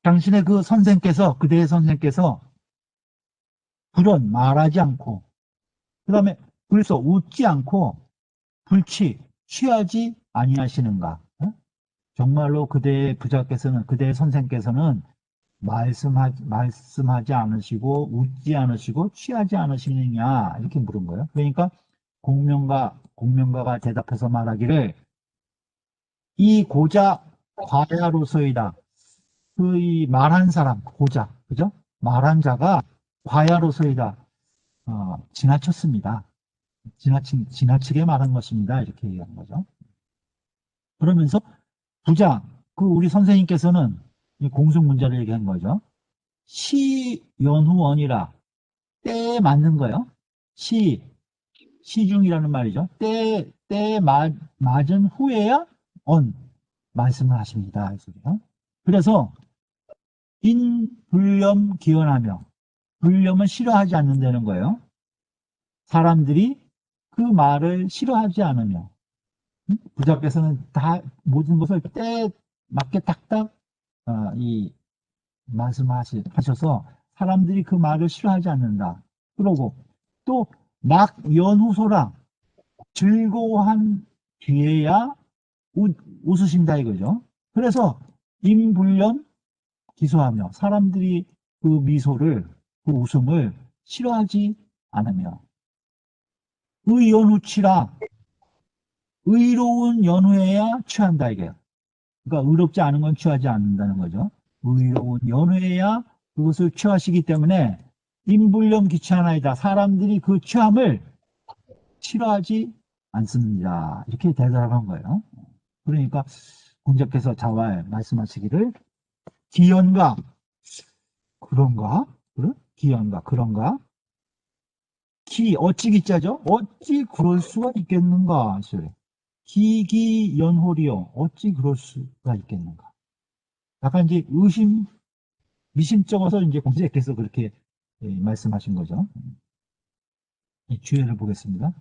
당신의 그 선생께서 그대의 선생께서 불언 말하지 않고 그 다음에 불소 웃지 않고 불취 취하지 아니하시는가? 정말로 그대의 부자께서는 그대의 선생께서는 말씀하지 않으시고 웃지 않으시고 취하지 않으시느냐 이렇게 물은 거예요. 그러니까 공명가가 대답해서 말하기를 이 고자 과야로서이다. 그 이 말한 사람 고자 그죠? 말한 자가 과야로서이다. 지나쳤습니다. 지나치게 말한 것입니다. 이렇게 얘기한 거죠. 그러면서 부자 그 우리 선생님께서는 공숙문자를 얘기한 거죠. 시연후언이라 때에 맞는 거예요. 시중이라는 말이죠. 때에 맞은 후에야 말씀을 하십니다. 그래서 인불념 기원하며 불념은 싫어하지 않는다는 거예요. 사람들이 그 말을 싫어하지 않으며 부자께서는 다 모든 것을 때에 맞게 딱딱 말씀하셔서 사람들이 그 말을 싫어하지 않는다. 그러고 또 낙연후소라 즐거워한 뒤에야 웃으신다 이거죠. 그래서 임불렴 기소하며 사람들이 그 미소를 그 웃음을 싫어하지 않으며 의연후치라 의로운 연후에야 취한다 이게. 그러니까 의롭지 않은 건 취하지 않는다는 거죠. 의로운 연후에야 그것을 취하시기 때문에 임불렴 기취하나이다. 사람들이 그 취함을 싫어하지 않습니다. 이렇게 대답한 거예요. 그러니까 공자께서 자왈 말씀하시기를 기연가 그런가? 그래? 기연가 그런가? 어찌 기자죠? 어찌 그럴 수가 있겠는가? 기기연홀이요. 어찌 그럴 수가 있겠는가? 약간 이제 미심쩍어서 이제 공자께서 그렇게 말씀하신 거죠. 이 주예를 보겠습니다.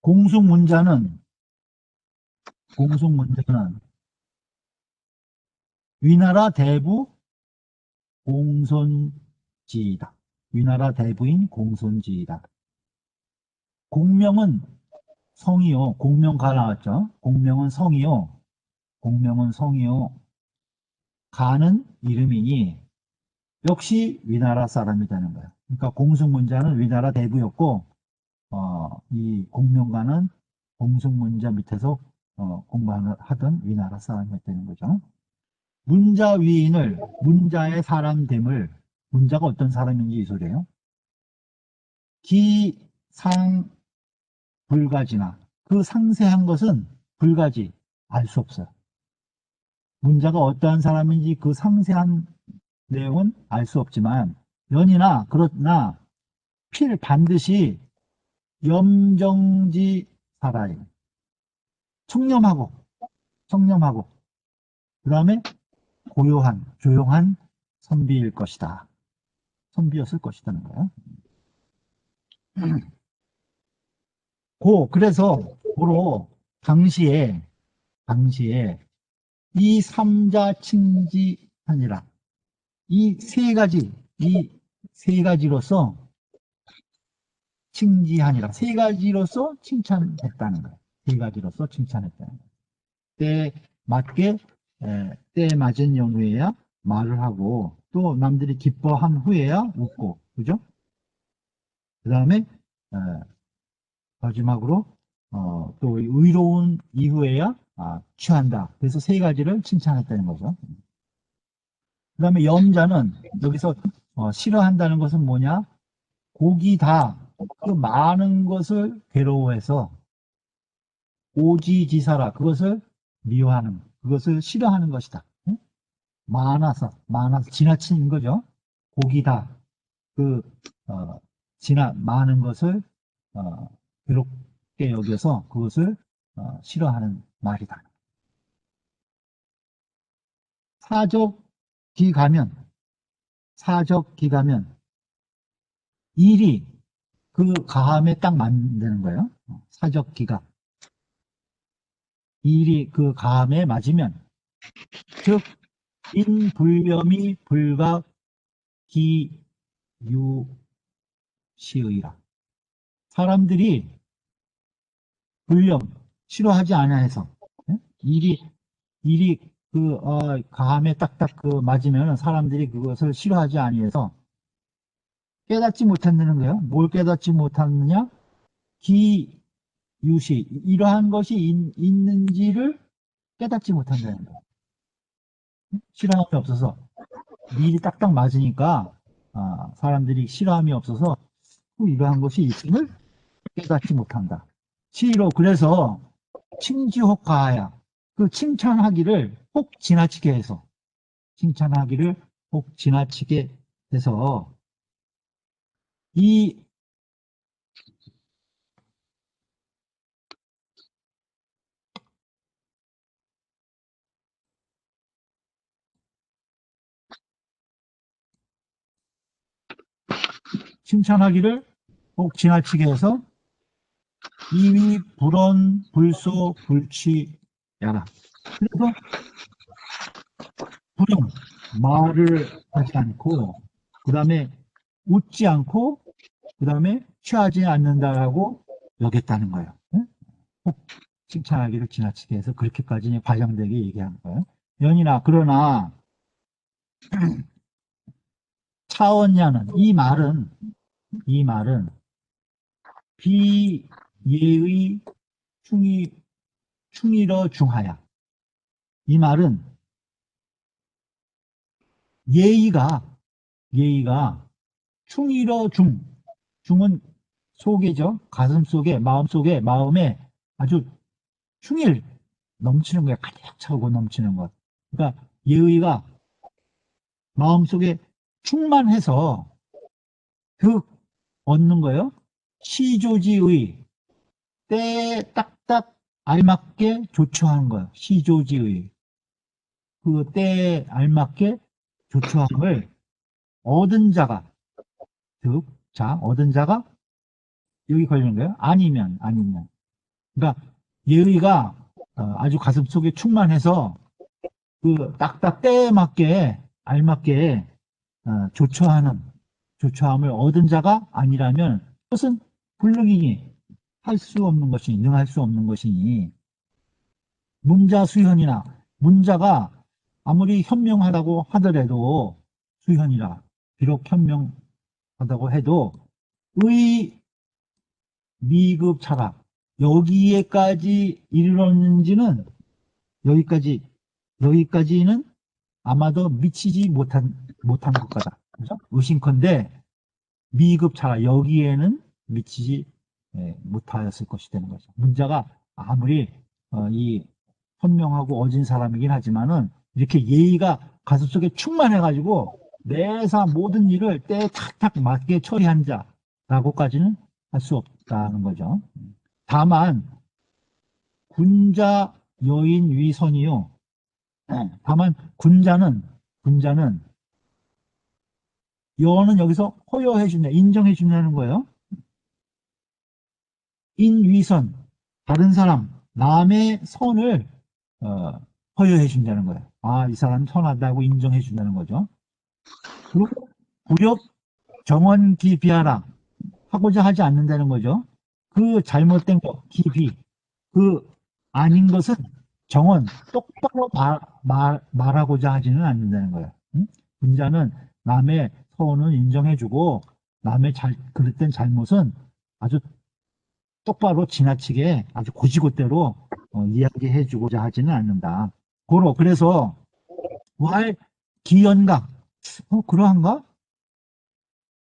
공숙문자는 위나라 대부 공손지이다. 위나라 대부인 공손지이다. 공명은 성이요. 공명가 나왔죠. 공명은 성이요. 가는 이름이니 역시 위나라 사람이 되는 거예요. 그러니까 공숙문자는 위나라 대부였고 이 공명가는 공숙문자 밑에서 공부를 하던 위나라 사람이었다는 거죠. 문자 위인을 문자의 사람됨을 문자가 어떤 사람인지 이 소리예요. 기상 불가지나 그 상세한 것은 불가지 알 수 없어요. 문자가 어떠한 사람인지 그 상세한 내용은 알 수 없지만 그러나 반드시 염정지 살아요. 청렴하고 그 다음에 고요한, 조용한 선비일 것이다. 선비였을 것이라는 거예요. 그래서, 고로, 당시에, 이 삼자칭지하니라. 이 세 가지로서 칭지하니라. 세 가지로서 칭찬했다는 거예요. 세 가지로서 칭찬했다는 거예요. 때에 맞게, 때에 맞은 경우에야 말을 하고, 또 남들이 기뻐한 후에야 웃고, 그죠? 그 다음에, 마지막으로, 또 의로운 이후에야 취한다. 그래서 세 가지를 칭찬했다는 거죠. 그 다음에 염자는 여기서 싫어한다는 것은 뭐냐? 곡이 다 그 많은 것을 괴로워해서 오지지사라 그것을 미워하는 그것을 싫어하는 것이다. 응? 많아서 지나치는 거죠. 곡이 다 그 많은 것을 괴롭게 여겨서 그것을 싫어하는 말이다. 사적기 가면 일이 그 가함에 딱 맞는 거예요. 사적기가 일이 그 가함에 맞으면 즉 인불념이 불각 기유시의라. 사람들이 불념 싫어하지 않아 해서 일이 그 가함에 딱딱 그 맞으면 사람들이 그것을 싫어하지 아니해서 깨닫지 못한다는 거예요. 뭘 깨닫지 못하느냐? 기유시 이러한 것이 있는지를 깨닫지 못한다는 거예요. 싫어함이 없어서 일이 딱딱 맞으니까 사람들이 싫어함이 없어서 이러한 것이 있음을 깨닫지 못한다. 시로 그래서 칭지혹가하야 그 칭찬하기를 혹 지나치게 해서 이 칭찬하기를 혹 지나치게 해서 이위 불언 불소 불취야라. 그래서 불용 말을 하지 않고 그 다음에 웃지 않고 그 다음에 취하지 않는다라고 여겼다는 거예요. 혹 칭찬하기를 지나치게 해서 그렇게까지 과장되게 얘기하는 거예요. 연이나 그러나 차원야는 이 말은 비예의 충이러 중하야. 이 말은 예의가 충이러 중은 속이죠. 가슴 속에 마음에 아주 충일 넘치는 거야. 가득 차고 넘치는 것. 그러니까 예의가 마음속에 충만해서 득 얻는 거예요. 시조지의 때에 딱딱 알맞게 조처하는 거예요. 시조지의 그 때에 알맞게 조처함을 얻은 자가 얻은 자가 여기 걸리는 거예요. 아니면 그러니까 예의가 아주 가슴속에 충만해서 그 딱딱 때에 맞게 알맞게 조처함을 얻은 자가 아니라면 그것은 불능이니 할 수 없는 것이니 능할 수 없는 것이니 문자 수현이나 문자가 아무리 현명하다고 하더라도 수현이라 비록 현명하다고 해도 의 미급 차락 여기에까지 이르렀는지는 여기까지는 아마도 미치지 못한 것 같다. 그죠? 의심컨대 미급 차락 여기에는 미치지 못하였을 것이 되는 거죠. 문자가 아무리 이 현명하고 어진 사람이긴 하지만은 이렇게 예의가 가슴속에 충만해가지고 매사 모든 일을 때에 탁탁 맞게 처리한 자라고까지는 할 수 없다는 거죠. 다만 군자 여인 위선이요 다만 군자는 여는 여기서 허여해 준다, 인정해 준다는 거예요. 인위선, 다른 사람, 남의 선을 허여해 준다는 거예요. 아, 이 사람 선하다고 인정해 준다는 거죠. 그리고 구력 정언기 비하라, 하고자 하지 않는다는 거죠. 그 잘못된 거, 기비, 그 아닌 것은 정언, 똑바로 말하고자 하지는 않는다는 거예요. 응? 군자는 남의 서운은 인정해주고 남의 그릇된 잘못은 아주 똑바로 지나치게 아주 고지고대로 이야기해주고자 하지는 않는다. 그래서 왈 기연각, 그러한가?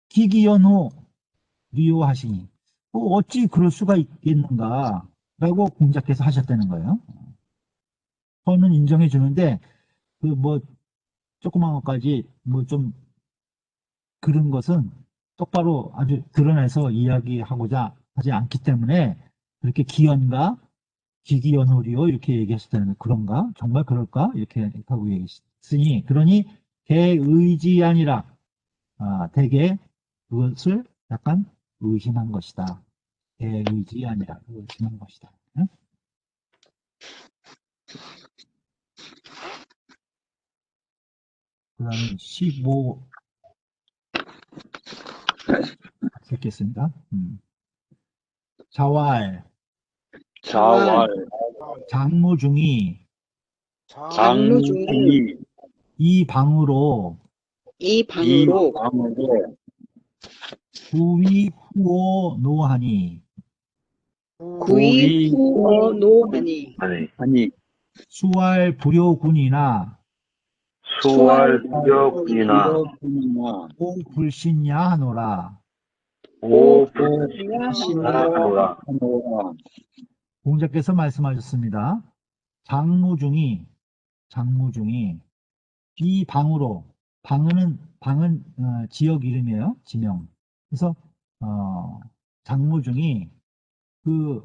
기기연호 리오하시니, 어찌 그럴 수가 있겠는가 라고 공자께서 하셨다는 거예요. 선은 인정해 주는데 그 뭐 조그만 것까지 뭐 좀 그런 것은 똑바로 아주 드러내서 이야기하고자 하지 않기 때문에 그렇게 기연가 기기연호리오 이렇게 얘기하셨다는 거예요. 그런가? 정말 그럴까? 이렇게 하고 얘기했으니, 그러니 대의지 아니라 대개 그것을 약간 의심한 것이다. 대의지 아니라 의심한 것이다. 응? 그 다음에 15 읽겠습니다. 자왈 장무중이 장무중이 이 방으로 이 방으로 구위 후오 노하니 구이 후어 노하니 아니, 수알 불효군이나 수월 무역이나 오 불신야 하노라. 오불신하노라. 공자께서 말씀하셨습니다. 장무중이 이 방으로, 방은 지역 이름이에요. 지명. 그래서 장무중이 그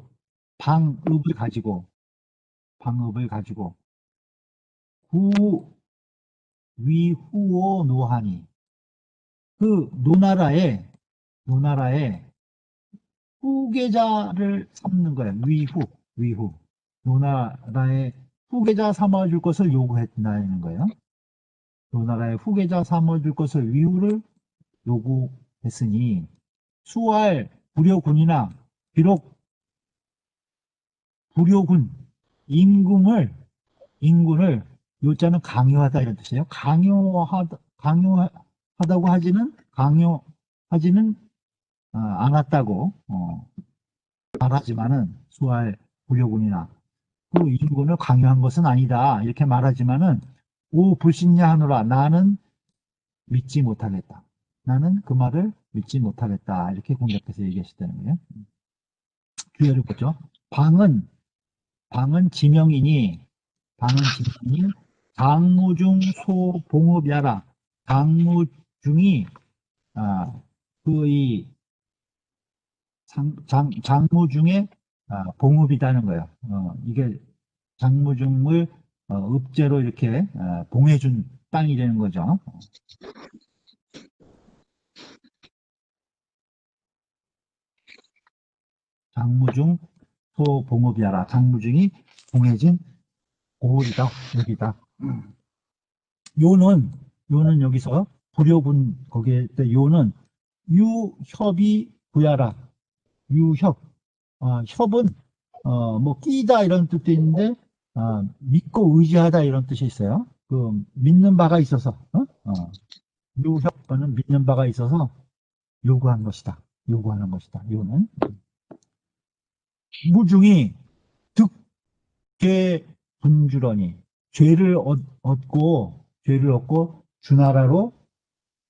방읍을 가지고 구위후오 노하니, 그 노나라에 후계자를 삼는 거예요. 위후. 노나라의 후계자 삼아줄 것을 요구했다는 거예요. 노나라의 후계자 삼아줄 것을 위후를 요구했으니, 수할 불효군이나, 비록 불효군, 임금을, 요자는 강요하다 이런 뜻이에요. 강요하다고 강요하지는 않았다고 말하지만은, 수할 불효군이나 그 임금을 강요한 것은 아니다 이렇게 말하지만은, 오 불신냐 하노라, 나는 믿지 못하겠다. 나는 그 말을 믿지 못하겠다. 이렇게 공자께서 얘기하셨다는 거예요. 주의를 보죠. 방은 지명이니 장무중 소봉업야라. 장무중이 장무중의 봉업이라는 거예요. 이게 장무중을 읍제로 이렇게 봉해준 땅이 되는 거죠. 장무중 소봉업이야라. 장무중이 봉해진 고을이다, 여기다. 요는 여기서 불효군, 거기에 요는 유협이 부야라. 유협. 협은 뭐 끼다 이런 뜻도 있는데 믿고 의지하다 이런 뜻이 있어요. 그 믿는 바가 있어서 유협은 믿는 바가 있어서 요구하는 것이다. 요는 무중이 득죄 분주러니, 죄를 얻고 주나라로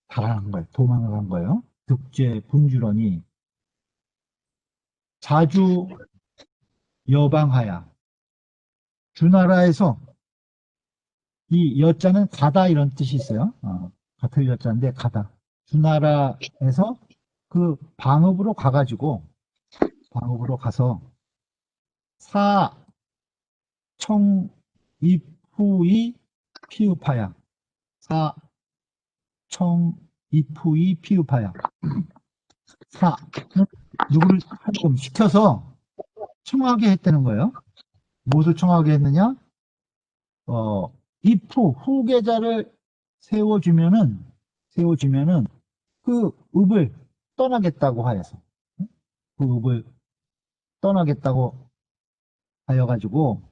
달아난 거예요. 도망을 간 거예요. 득죄 분주러니 자주 여방하야. 주나라에서, 이 여자는 가다 이런 뜻이 있어요. 같은 여자인데 가다. 주나라에서 그 방읍으로 가서 사청입후의 피읍하야. 4. 청이푸이 피읍하야. 4는 누구를 하여금 시켜서 청하게 했다는 거예요. 무엇을 청하게 했느냐? 이프 후계자를 세워주면은 그 읍을 떠나겠다고 하여서 그 읍을 떠나겠다고 하여가지고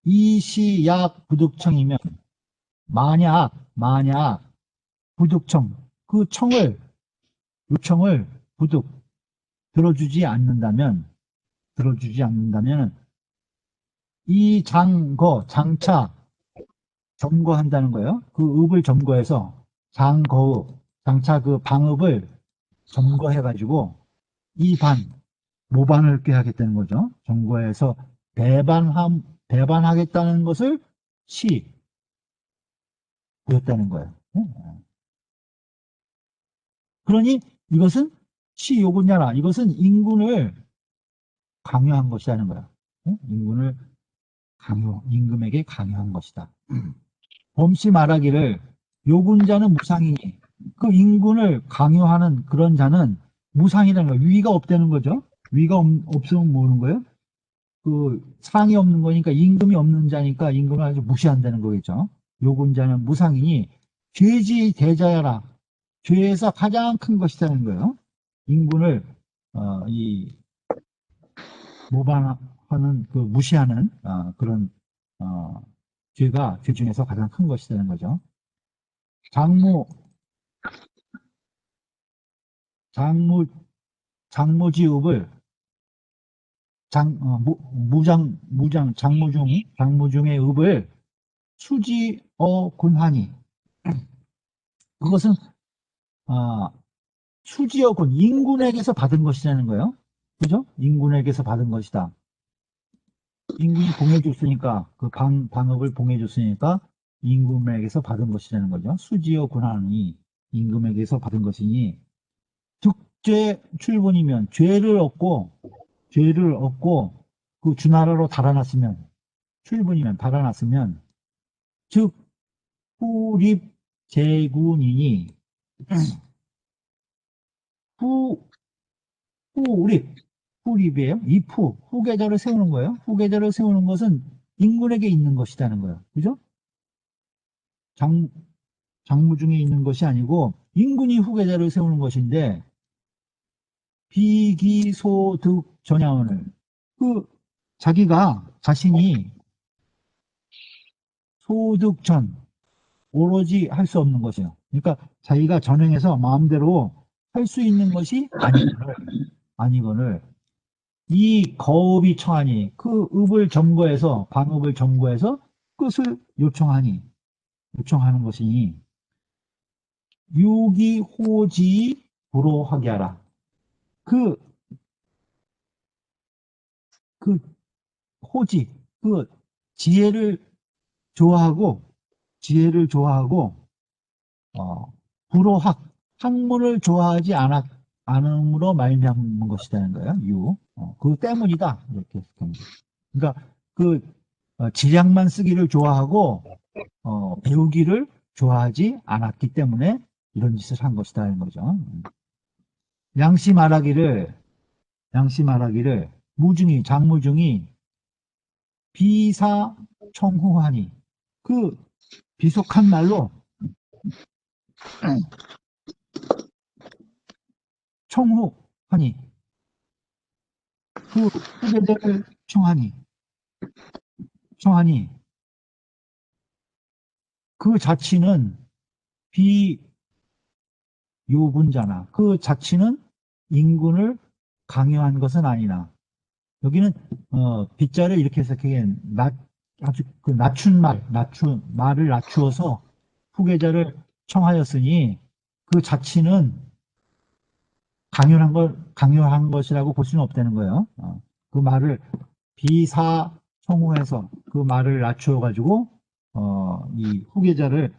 이시약 부득청이면 만약 부득청 그 요청을 부득 들어주지 않는다면 이 장차 점거한다는 거예요. 그 읍을 점거해서 장차 그 방읍을 점거해가지고 모반을 꾀하겠다는 거죠. 점거해서 배반하겠다는 것을 시였다는 거예요. 그러니 이것은 시요군야라. 이것은 인군을 강요한 것이라는 거야. 인군을 임금에게 강요한 것이다. 범시 말하기를 요군자는 무상이니 그 인군을 강요하는 그런 자는 무상이라는 거예요. 위가 없다는 거죠. 위가 없으면 뭐는 거예요? 그 상이 없는 거니까 임금이 없는 자니까 임금을 아주 무시한다는 거겠죠. 요군자는 무상이니 죄지 대자야라. 죄에서 가장 큰 것이라는 거예요. 인군을 모방하는 무시하는 그런 죄가 죄 중에서 가장 큰 것이라는 거죠. 장무지읍을 장무중의 읍을 수지어군하니 그것은 수지어군 인군에게서 받은 것이라는 거예요. 그죠? 인군에게서 받은 것이다. 인군이 봉해줬으니까 그 방업을 봉해줬으니까 임금에게서 받은 것이라는 거죠. 수지어군하니 임금에게서 받은 것이니 득죄 출분이면 죄를 얻고 그 주나라로 달아났으면 출분이면 달아났으면 즉 후립 제군이니 후립이에요. 이프 후계자를 세우는 거예요. 후계자를 세우는 것은 인군에게 있는 것이라는 거예요. 그죠? 장무중에 있는 것이 아니고 인군이 후계자를 세우는 것인데 비기소득 전야언을 자신이 소득전 오로지 할 수 없는 것이에요. 그러니까 자기가 전행해서 마음대로 할 수 있는 것이 아니거늘 이 거읍이 청하니 그 읍을 점거해서 방읍을 점거해서 끝을 요청하는 것이니 유기호지 불호하게 하라. 그 호지 지혜를 좋아하고 학문을 좋아하지 않음으로 말미암은 것이라는 거예요. 그 때문이다. 이렇게 해석합니다. 그러니까 지략만 쓰기를 좋아하고 배우기를 좋아하지 않았기 때문에 이런 짓을 한 것이다는 거죠. 양씨 말하기를 장무중이 비사청후하니 그 비속한 말로 청후하니 그 후계자를 청하니 그 자치는 비요군자나 그 자치는 인군을 강요한 것은 아니나 여기는 빗자를 이렇게 해석해 아주 낮춘 말을 낮추어서 후계자를 청하였으니 그 자치는 강요한 것이라고 볼 수는 없다는 거예요. 그 말을 비사청후해서 그 말을 낮추어 가지고 이 후계자를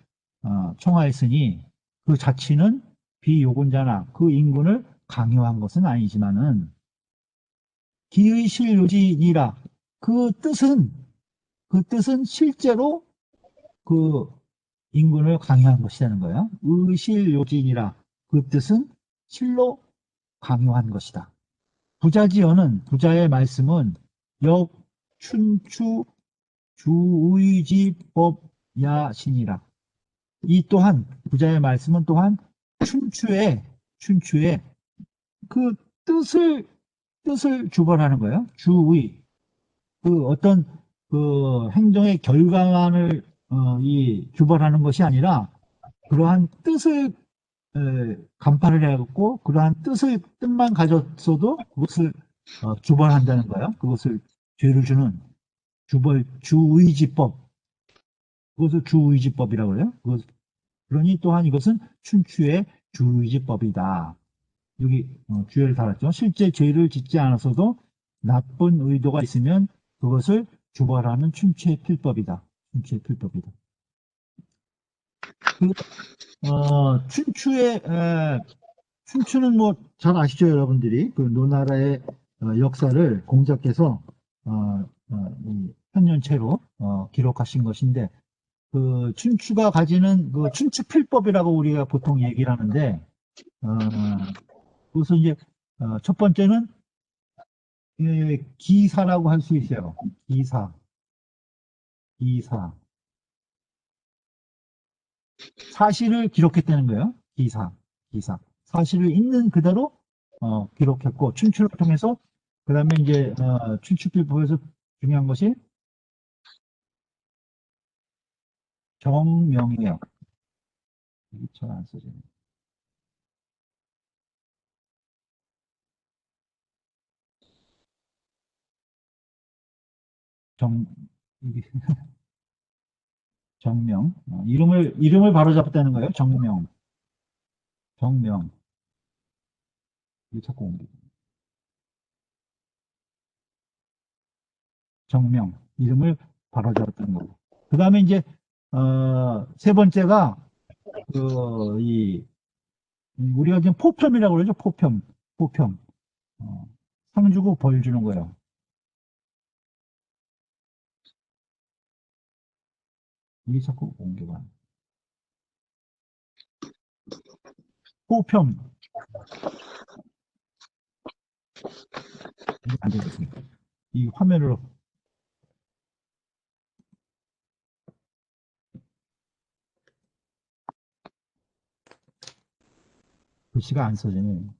청하였으니 그 자치는 비요군자나 그 인군을 강요한 것은 아니지만은 기의실요지니라 그 뜻은 실제로 그 인군을 강요한 것이라는 거예요. 의실요진이라 그 뜻은 실로 강요한 것이다. 부자지어는 부자의 말씀은 역 춘추 주의지법야신이라. 이 또한 부자의 말씀은 또한 춘추의 그 뜻을 주관하는 거예요. 주의 그 어떤 그 행정의 결과만을 주관하는 것이 아니라 그러한 뜻을 간파를 해갖고 그러한 뜻만 가졌어도 그것을 주관한다는 거예요. 그것을 죄를 주는 주의지법, 그것을 주의지법이라고 해요. 그러니 또한 이것은 춘추의 주의지법이다. 여기 주의를 달았죠. 실제 죄를 짓지 않았어도 나쁜 의도가 있으면 그것을 주발하는 춘추의 필법이다. 춘추의 필법이다. 춘추는 뭐 잘 아시죠, 여러분들이 그 노나라의 역사를 공작해서 이 현년체로 기록하신 것인데, 그 춘추가 가지는 그 춘추 필법이라고 우리가 보통 얘기를 하는데, 그것은 이제 첫 번째는 기사라고 할 수 있어요. 기사. 사실을 기록했다는 거예요. 기사. 사실을 있는 그대로 기록했고, 춘추를 통해서, 그 다음에 이제 춘추필법에서 중요한 것이 정명이에요. 이게 잘 안 써지네. 정명. 이름을 바로 잡았다는 거예요. 정명. 이게 자꾸 옮기죠. 정명. 이름을 바로 잡았다는 거고. 그 다음에 이제, 세 번째가, 우리가 지금 포평이라고 그러죠. 포평. 상 주고 벌 주는 거예요. 이게 자꾸 옮겨가. 포평. 안 되겠습니다. 이 화면으로. 글씨가 안 써지네.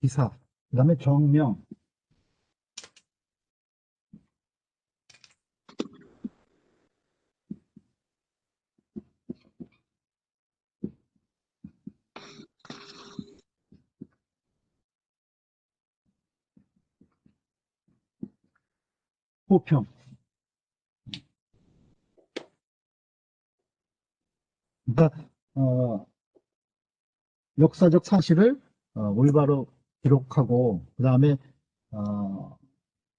기사. 그 다음에 정명. 포평. 그러니까 역사적 사실을 올바로 기록하고, 그 다음에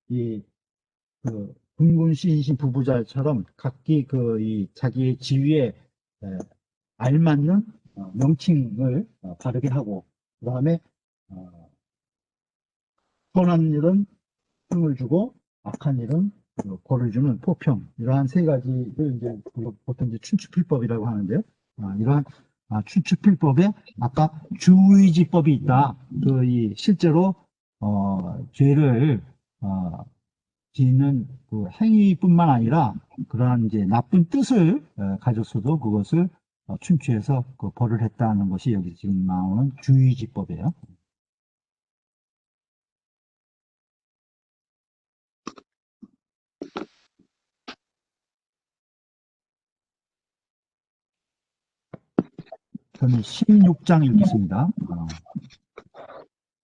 그 군군 시인신 부부자처럼 각기 자기의 지위에 알맞는 명칭을 바르게 하고, 그 다음에 선한 일은 상을 주고 악한 일은 벌을 주는 포평, 이러한 세 가지를 이제 보통 이제 춘추필법이라고 하는데요. 이러한 춘추필법에 아까 주의지법이 있다. 실제로 죄를 짓는 그 행위뿐만 아니라 그러한 이제 나쁜 뜻을 가졌어도 그것을 춘추에서 벌을 했다는 것이 여기 지금 나오는 주의지법이에요. 저는 16장 읽겠습니다.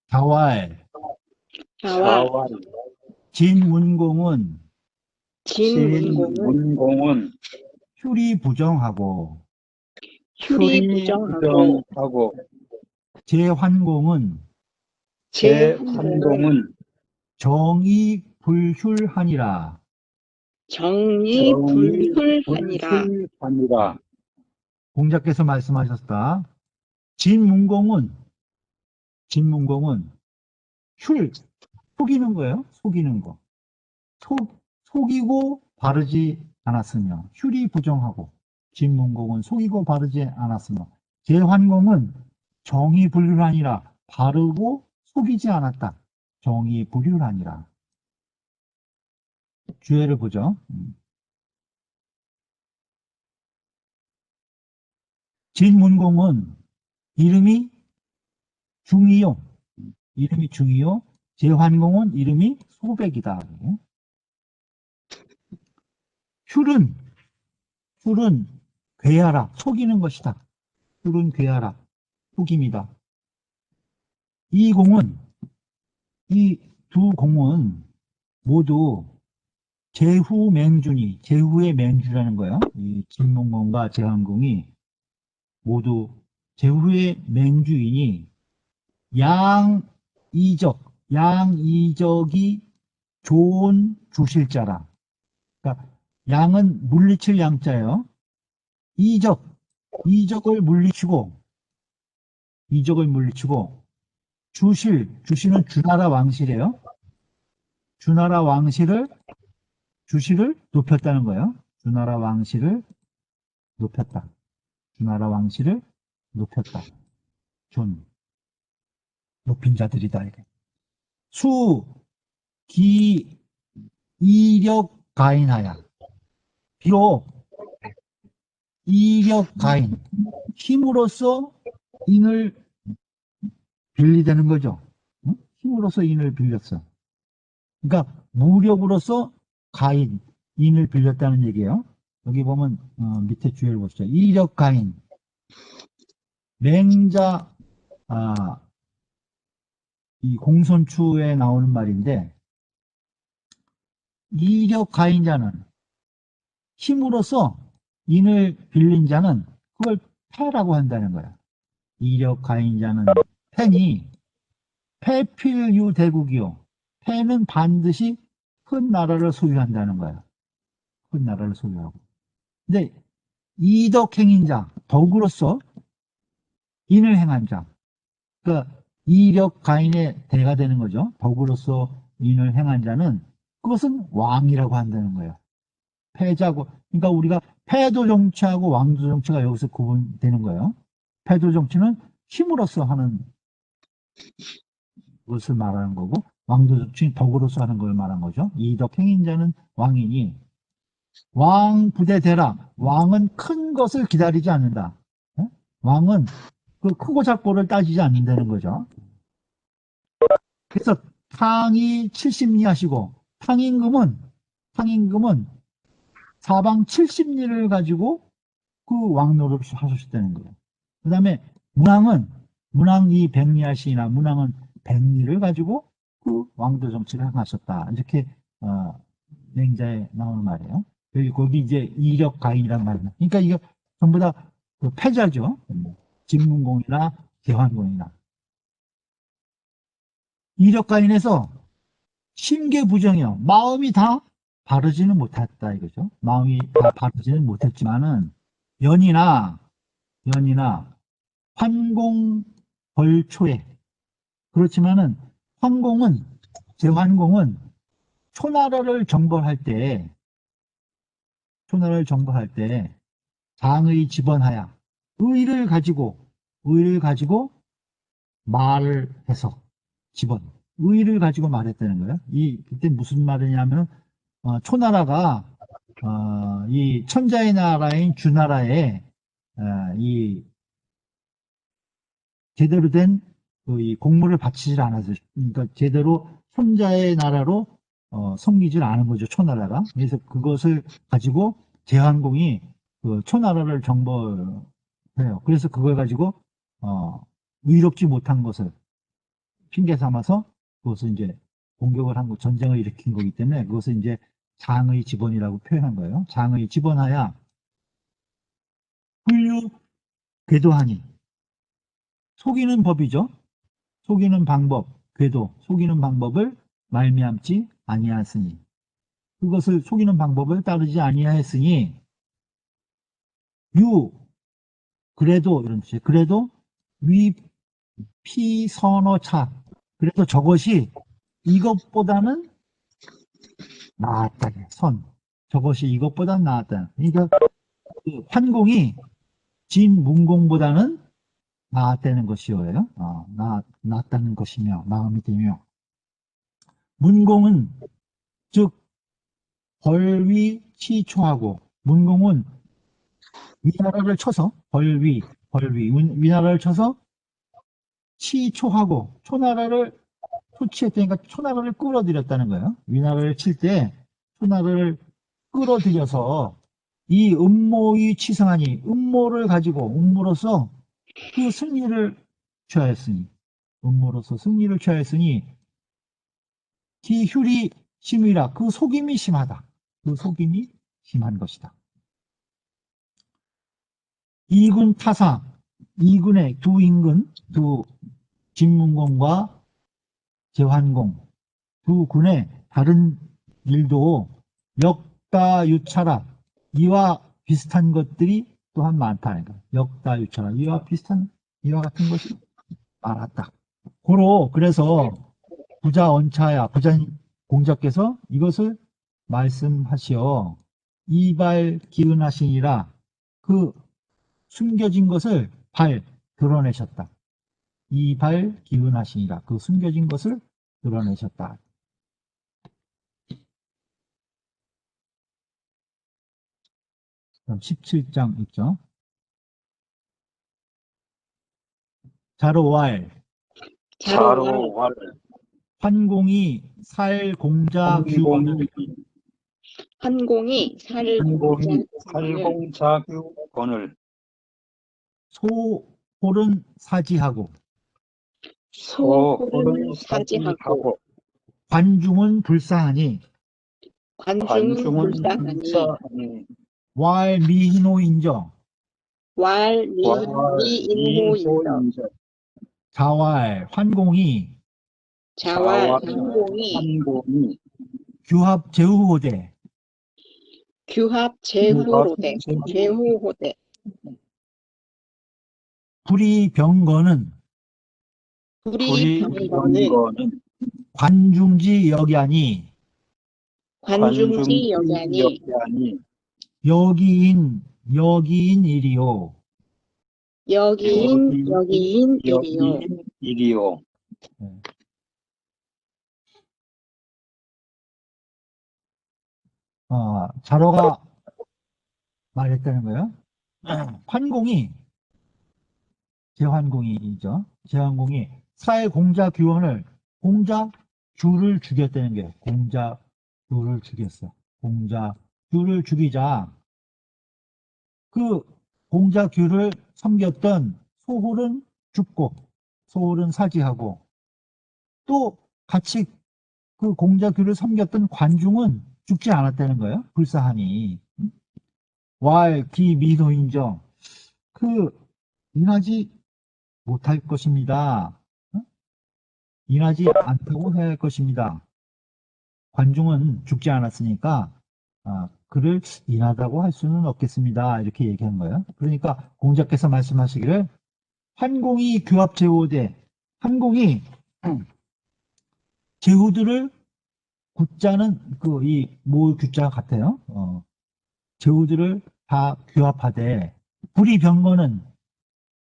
자왈. 진문공은 진문공은 휴리 부정하고 휴리 부정하고 부정하고 제환공은 제환공은 정의 불휼하니라. 정의 불훌하니라. 불ful하니라. 공자께서 말씀하셨다. 진문공은 속이는 거예요. 속이는 거. 속이고 바르지 않았으며 휴리 부정하고 진문공은 속이고 바르지 않았으며 제환공은 정의 불휼하니라. 바르고 속이지 않았다. 정의 불휼하니라. 주해를 보죠. 진문공은 이름이 중이요. 제환공은 이름이 소백이다. 휼은 괴하라. 속이는 것이다. 휼은 괴하라. 속임이다. 이 두 공은 모두 제후의 맹주라는 거예요. 이 진문공과 제환공이 모두 제후의 맹주이니 양이적이 좋은 주실자라. 그러니까 양은 물리칠 양자예요. 이적을 물리치고 주실은 주나라 왕실이에요. 주실을 높였다는 거예요. 주나라 왕실을 높였다. 높인 자들이다. 이게. 이력 가인하야. 비록 이력 가인, 힘으로써 인을 빌리되는 거죠. 응? 힘으로써 인을 빌렸어. 그러니까 무력으로서 인을 빌렸다는 얘기예요. 여기 보면 밑에 주의를 보시죠. 이력 가인, 맹자, 이 공손추에 나오는 말인데, 이력 가인자는 힘으로써 인을 빌린 자는 그걸 패라고 한다는 거야. 이력 가인자는 패필유 대국이요. 패는 반드시 큰 나라를 소유한다는 거야. 큰 나라를 소유하고. 근데 이덕행인자, 덕으로서 인을 행한 자. 그러니까 이력 가인의 대가 되는 거죠. 덕으로서 인을 행한 자는 그것은 왕이라고 한다는 거예요. 패자고, 그러니까 우리가 패도 정치하고 왕도 정치가 여기서 구분되는 거예요. 패도 정치는 힘으로써 하는 것을 말하는 거고, 왕도 정치는 덕으로서 하는 걸 말하는 거죠. 이덕 행인자는 왕이니, 왕 부대 대라. 왕은 큰 것을 기다리지 않는다. 왕은 그 크고 작고를 따지지 않는다는 거죠. 그래서 탕이 70리 하시고, 탕임금은 사방 70리를 가지고 그 왕노를 하셨다는 거예요. 그 다음에 문왕이 100리 하시나 문왕은 100리를 가지고 그 왕도 정치를 행하셨다. 이렇게 맹자에 나오는 말이에요. 거기 이제 이력 가인이란 말이에요. 그러니까 이거 전부 다 그 패자죠. 진문공이나 제환공이나. 이력 가인에서 심계부정이요. 마음이 다 바르지는 못했다 이거죠. 마음이 다 바르지는 못했지만은 연이나 환공벌초에, 그렇지만은 제환공은 초나라를 정벌할 때 장의 집원하야 의를 가지고 말을 해서 의를 가지고 말했다는 거예요. 그때 무슨 말이냐면 초나라가 이 천자의 나라인 주나라에 이 제대로 된 이 공물을 바치질 않아서, 그러니까 제대로 천자의 나라로 섬기질 않은 거죠, 초나라가. 그래서 그것을 가지고 제환공이 그 초나라를 정벌해요. 그래서 그걸 가지고 의롭지 못한 것을 핑계 삼아서 그것을 이제 공격을 한 거, 전쟁을 일으킨 거기 때문에 그것을 이제 장의 집원이라고 표현한 거예요. 장의 집원하야 불류 궤도하니. 속이는 법이죠. 속이는 방법, 궤도, 속이는 방법을 말미암지 아니하였으니. 그것을 속이는 방법을 따르지 아니하였으니 유 그래도 이런 뜻이에요. 그래도 위 피선어차. 그래서 저것이 이것보다는 나았다. 선. 저것이 이것보다는 나았다. 그러니까 그 판공이 진문공보다는 나았다는 것이요. 낫다는 것이며 마음이 되며 문공은 즉 벌위 치초하고 문공은 위나라를 쳐서 벌위 위나라를 쳐서 치초하고 초나라를 초치했다니까 초나라를 끌어들였다는 거예요. 위나라를 칠 때 초나라를 끌어들여서 이 음모의 치성하니 음모를 가지고 음모로서 그 승리를 취하였으니 음모로서 승리를 취하였으니 기휴리 심이라 그 속임이 심하다. 그 속임이 심한 것이다. 이군 타사 이군의 두 인근 두 진문공과 제환공 두 군의 다른 일도 역다유차라 이와 비슷한 것들이 또한 많다. 그러니까 역다유차라 이와 비슷한 이와 같은 것이 많았다. 고로 그래서 부자 언차야 부자 공자께서 이것을 말씀하시어 이발 기은하시니라 그 숨겨진 것을 드러내셨다. 이발 기은하시니라 그 숨겨진 것을 드러내셨다. 그럼 17장 있죠. 자로왈 자로왈 환공이 살 공자 규원을 한공이 한공이 살공자규권을 소홀은 사지하고 소홀은 사지하고 관중은 불사하니 관중은 불사하니 왈미희노인저 왈미인호인적 자왈 환공이 자왈 한공이 한공이 규합 제후호대 규합 제후호대 불이병거는 불이병거는 관중지 역야니 관중지 역야니 여기인이리요. 여기인이리요. 자로가 말했다는 거예요. 환공이 제환공이죠. 제환공이 사회 공자 규원을 공자 규를 죽였다는 게 공자 규를 죽였어. 공자 규를 죽이자 그 공자 규를 섬겼던 소홀은 죽고 소홀은 사지하고 또 같이 그 공자 규를 섬겼던 관중은 죽지 않았다는 거예요. 불사하니 왈 기미노인정 인하지 못할 것입니다. 인하지 않다고 해야 할 것입니다. 관중은 죽지 않았으니까 그를 인하다고 할 수는 없겠습니다. 이렇게 얘기한 거예요. 그러니까 공자께서 말씀하시기를 환공이 규합 제후대 환공이 제후들을 구자는 이 모 규자 같아요. 제후들을 다 규합하되 불이병거는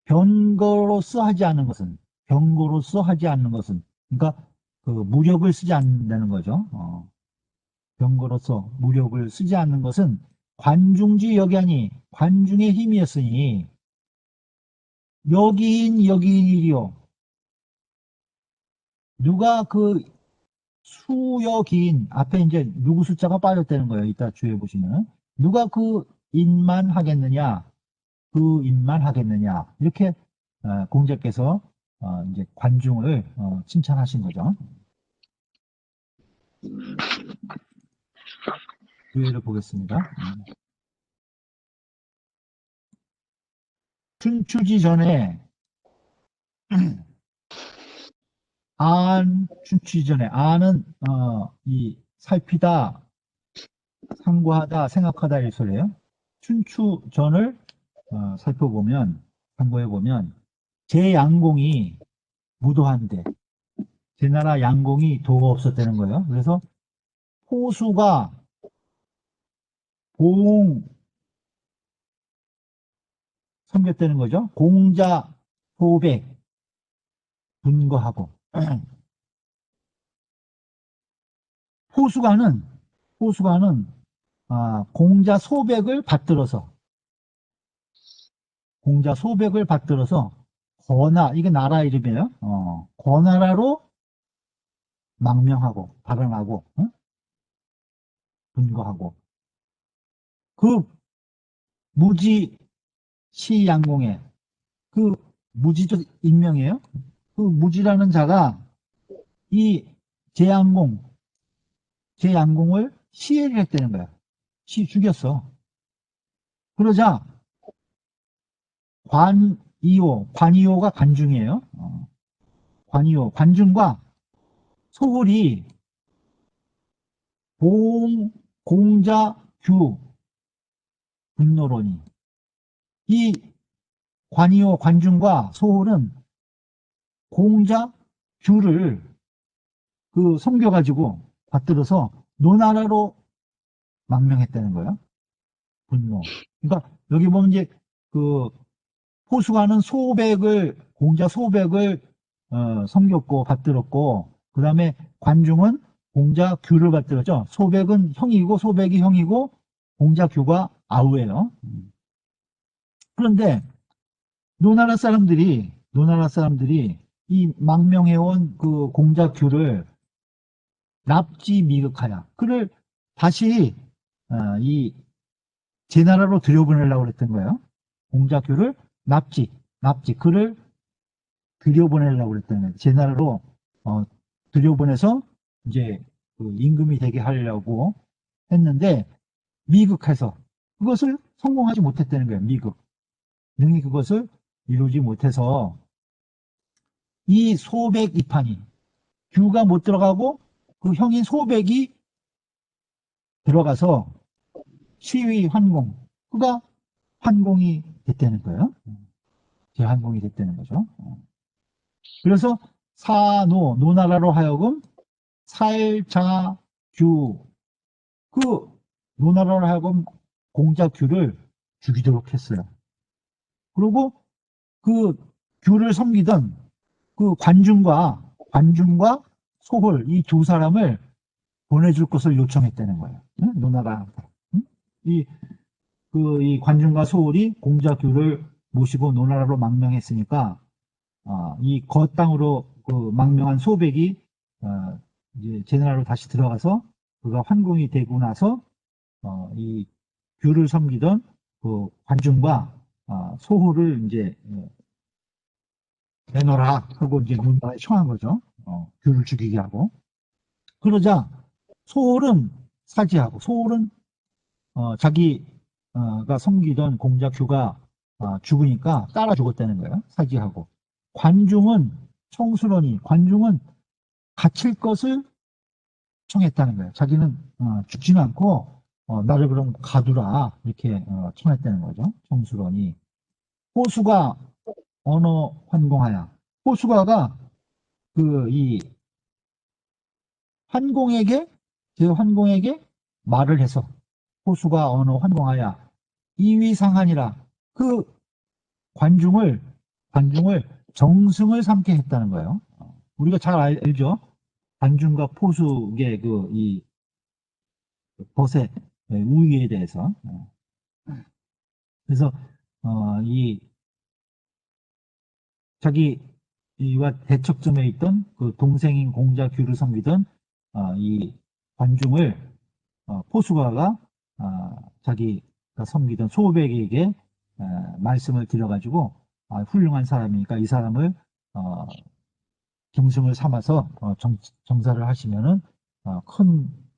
병거로서 하지 않는 것은 그러니까 그 무력을 쓰지 않는다는 거죠. 병거로서 무력을 쓰지 않는 것은 관중지 역야니 관중의 힘이었으니 여기인이리요. 누가 그 수여기인 앞에 이제 누구 숫자가 빠졌다는 거예요. 이따 주에 보시면 누가 그 인만 하겠느냐 이렇게 공자께서 이제 관중을 칭찬하신 거죠. 주의를 보겠습니다. 춘추지 전에 춘추지 전에 안은 이 살피다, 상고하다, 생각하다 이 소리예요. 춘추 전을 살펴보면 참고해보면 제양공이 무도한데 제 나라 양공이 도가 없었다는 거예요. 그래서 포수가 봉 섬겼다는 거죠. 공자 소백 분거하고 포수가는 공자 소백을 받들어서 거나 이게 나라 이름이에요. 거나라로 망명하고 발언하고 분거하고 그 무지 시양공의 그 무지적 인명이에요. 그 무지라는 자가 이 제양공을 시해를 했다는 거야. 죽였어. 그러자 관이호가 관중이에요. 관중과 소홀이 공자, 규, 분노론이 이 관중과 소홀은 공자, 규를 섬겨가지고 받들어서 노나라로 망명했다는 거예요. 분노. 그러니까 여기 보면 이제 포수가는 공자 소백을 섬겼고 받들었고, 그 다음에 관중은 공자 규를 받들었죠. 소백은 형이고, 소백이 형이고, 공자 규가 아우예요. 그런데 노나라 사람들이 이 망명해온 그 공자 규를 납지 미극하야. 그를 다시 이 제나라로 들여보내려고 그랬던 거예요. 공자 규를 그를 들여보내려고 그랬던 거예요. 제나라로 들여보내서 이제 임금이 되게 하려고 했는데 미극해서 그것을 성공하지 못했다는 거예요. 능히 그것을 이루지 못해서 이 소백 이판이 규가 못 들어가고 그 형인 소백이 들어가서 시위 환공, 그가 환공이 됐다는 거예요. 제환공이 됐다는 거죠. 그래서 노나라로 하여금 살자규, 노나라로 하여금 공자규를 죽이도록 했어요. 그리고 그 규를 섬기던 그 관중과 소홀 이 두 사람을 보내줄 것을 요청했다는 거예요. 노나라. 이 관중과 소홀이 공자규를 모시고 노나라로 망명했으니까 이 겉땅으로 망명한 소백이 이제 제나라로 다시 들어가서 그가 환공이 되고 나서 이 규를 섬기던 그 관중과 소홀을 이제 내놓으라 하고 이제 노나라에 청한 거죠. 규를 죽이게 하고. 그러자 소홀은 사지하고, 소홀은 자기가 섬기던 공자 규가 죽으니까 따라 죽었다는 거예요. 사지하고. 관중은 갇힐 것을 청했다는 거예요. 자기는 죽지는 않고 나를 그럼 가두라 이렇게 청했다는 거죠. 청수론이. 호수가 언어 환공하야. 호수가가 이 환공에게 말을 해서 호수가 언어 환공하야 이위상한이라 그 관중을 정승을 삼게 했다는 거예요. 우리가 잘 알죠. 관중과 포수의 이 벗의 우위에 대해서. 그래서 자기와 대척점에 있던 그 동생인 공자 규를 섬기던 이 관중을 포수가가 자기가 섬기던 소백에게 말씀을 드려가지고 훌륭한 사람이니까 이 사람을 정승을 삼아서 정사를 하시면은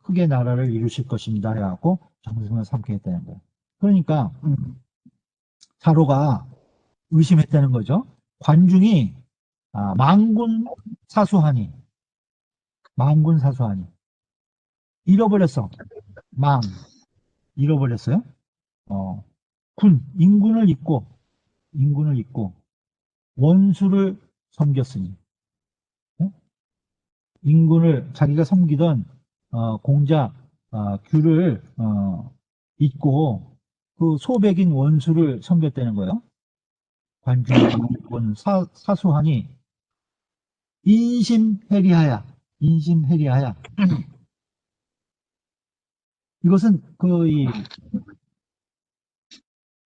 크게 나라를 이루실 것입니다 해갖고 정승을 삼게 했다는 거예요. 그러니까 사로가 의심했다는 거죠. 관중이 망군 사수하니 잃어버렸어. 잃어버렸어요. 인군을 잊고 원수를 섬겼으니, 인군을 자기가 섬기던 공자 규를 잊고 그 소백인 원수를 섬겼다는 거예요. 관중은 사수하니 인심해리하야. 이것은 이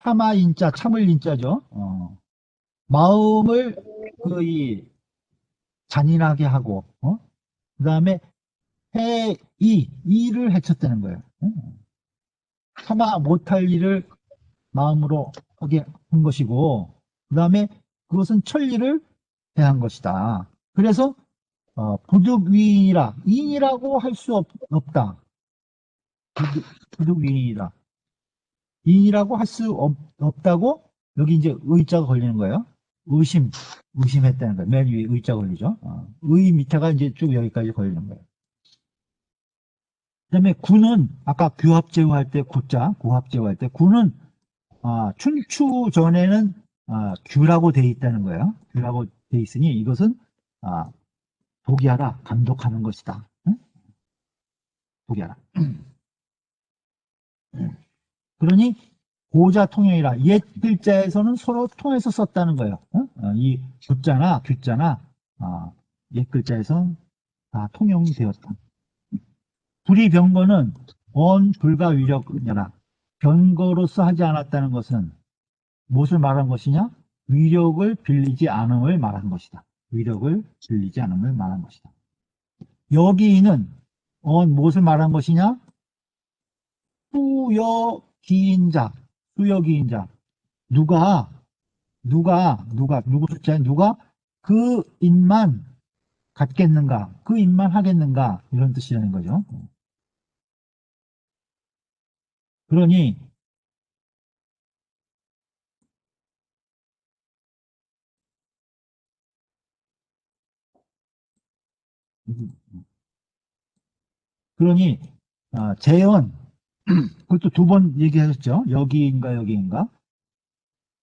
참아인자, 참을 인자죠. 마음을 이 잔인하게 하고, 그 다음에 이를 해쳤다는 거예요. 참아 못할 일을 마음으로 하게 한 것이고, 그 다음에 그것은 천리를 대한 것이다. 그래서 부득위인이라, 인이라고 할 수 없다. 부득위인이다. 인이라고 할 수 없다고 여기 이제 의자가 걸리는 거예요. 의심했다는 거예요. 맨 위에 의자 걸리죠. 의 밑에가 이제 쭉 여기까지 걸리는 거예요. 그 다음에 구는 아까 규합제후할 때 고합제후할 때 구는 춘추 전에는 규라고 돼 있다는 거예요. 규라고 돼 있으니 이것은 독이하라, 감독하는 것이다. 응? 독이하라. 그러니 고자 통용이라, 옛 글자에서는 서로 통해서 썼다는 거예요. 이 규자나 옛 글자에서는 다 통용이 되었다. 불이병거는 불가위력이라, 병거로서 하지 않았다는 것은 무엇을 말한 것이냐? 위력을 빌리지 않음을 말한 것이다. 여기는 무엇을 말한 것이냐? 수여기인자. 누구 숫자에 누가 그 인만 갖겠는가, 그 인만 하겠는가, 이런 뜻이라는 거죠. 그러니 재현, 그것도 두 번 얘기하셨죠. 여기인가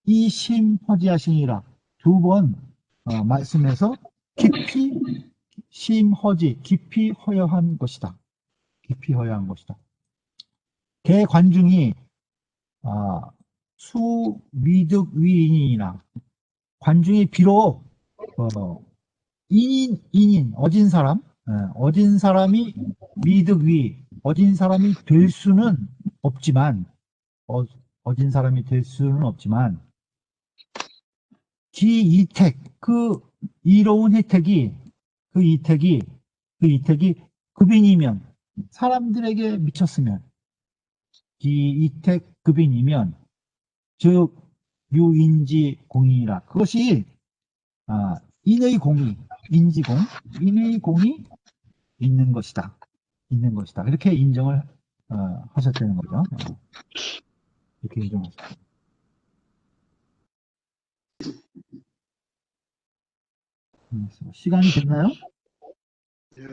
이 심허지하시니라 두 번 말씀해서 깊이 심허지, 깊이 허여한 것이다. 개관중이 수미득위인이나, 관중이 비록 어진 사람이 미득위, 어진 사람이 될 수는 없지만, 기이택, 그 이로운 혜택이 급인이면, 사람들에게 미쳤으면, 기이택 급인이면, 즉 유인지 공이라, 그것이 인의 공이 있는 것이다. 이렇게 인정을 하셨다는 거죠. 이렇게 인정하셨다. 시간이 됐나요? 예.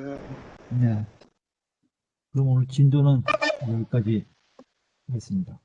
네. 그럼 오늘 진도는 여기까지 하겠습니다.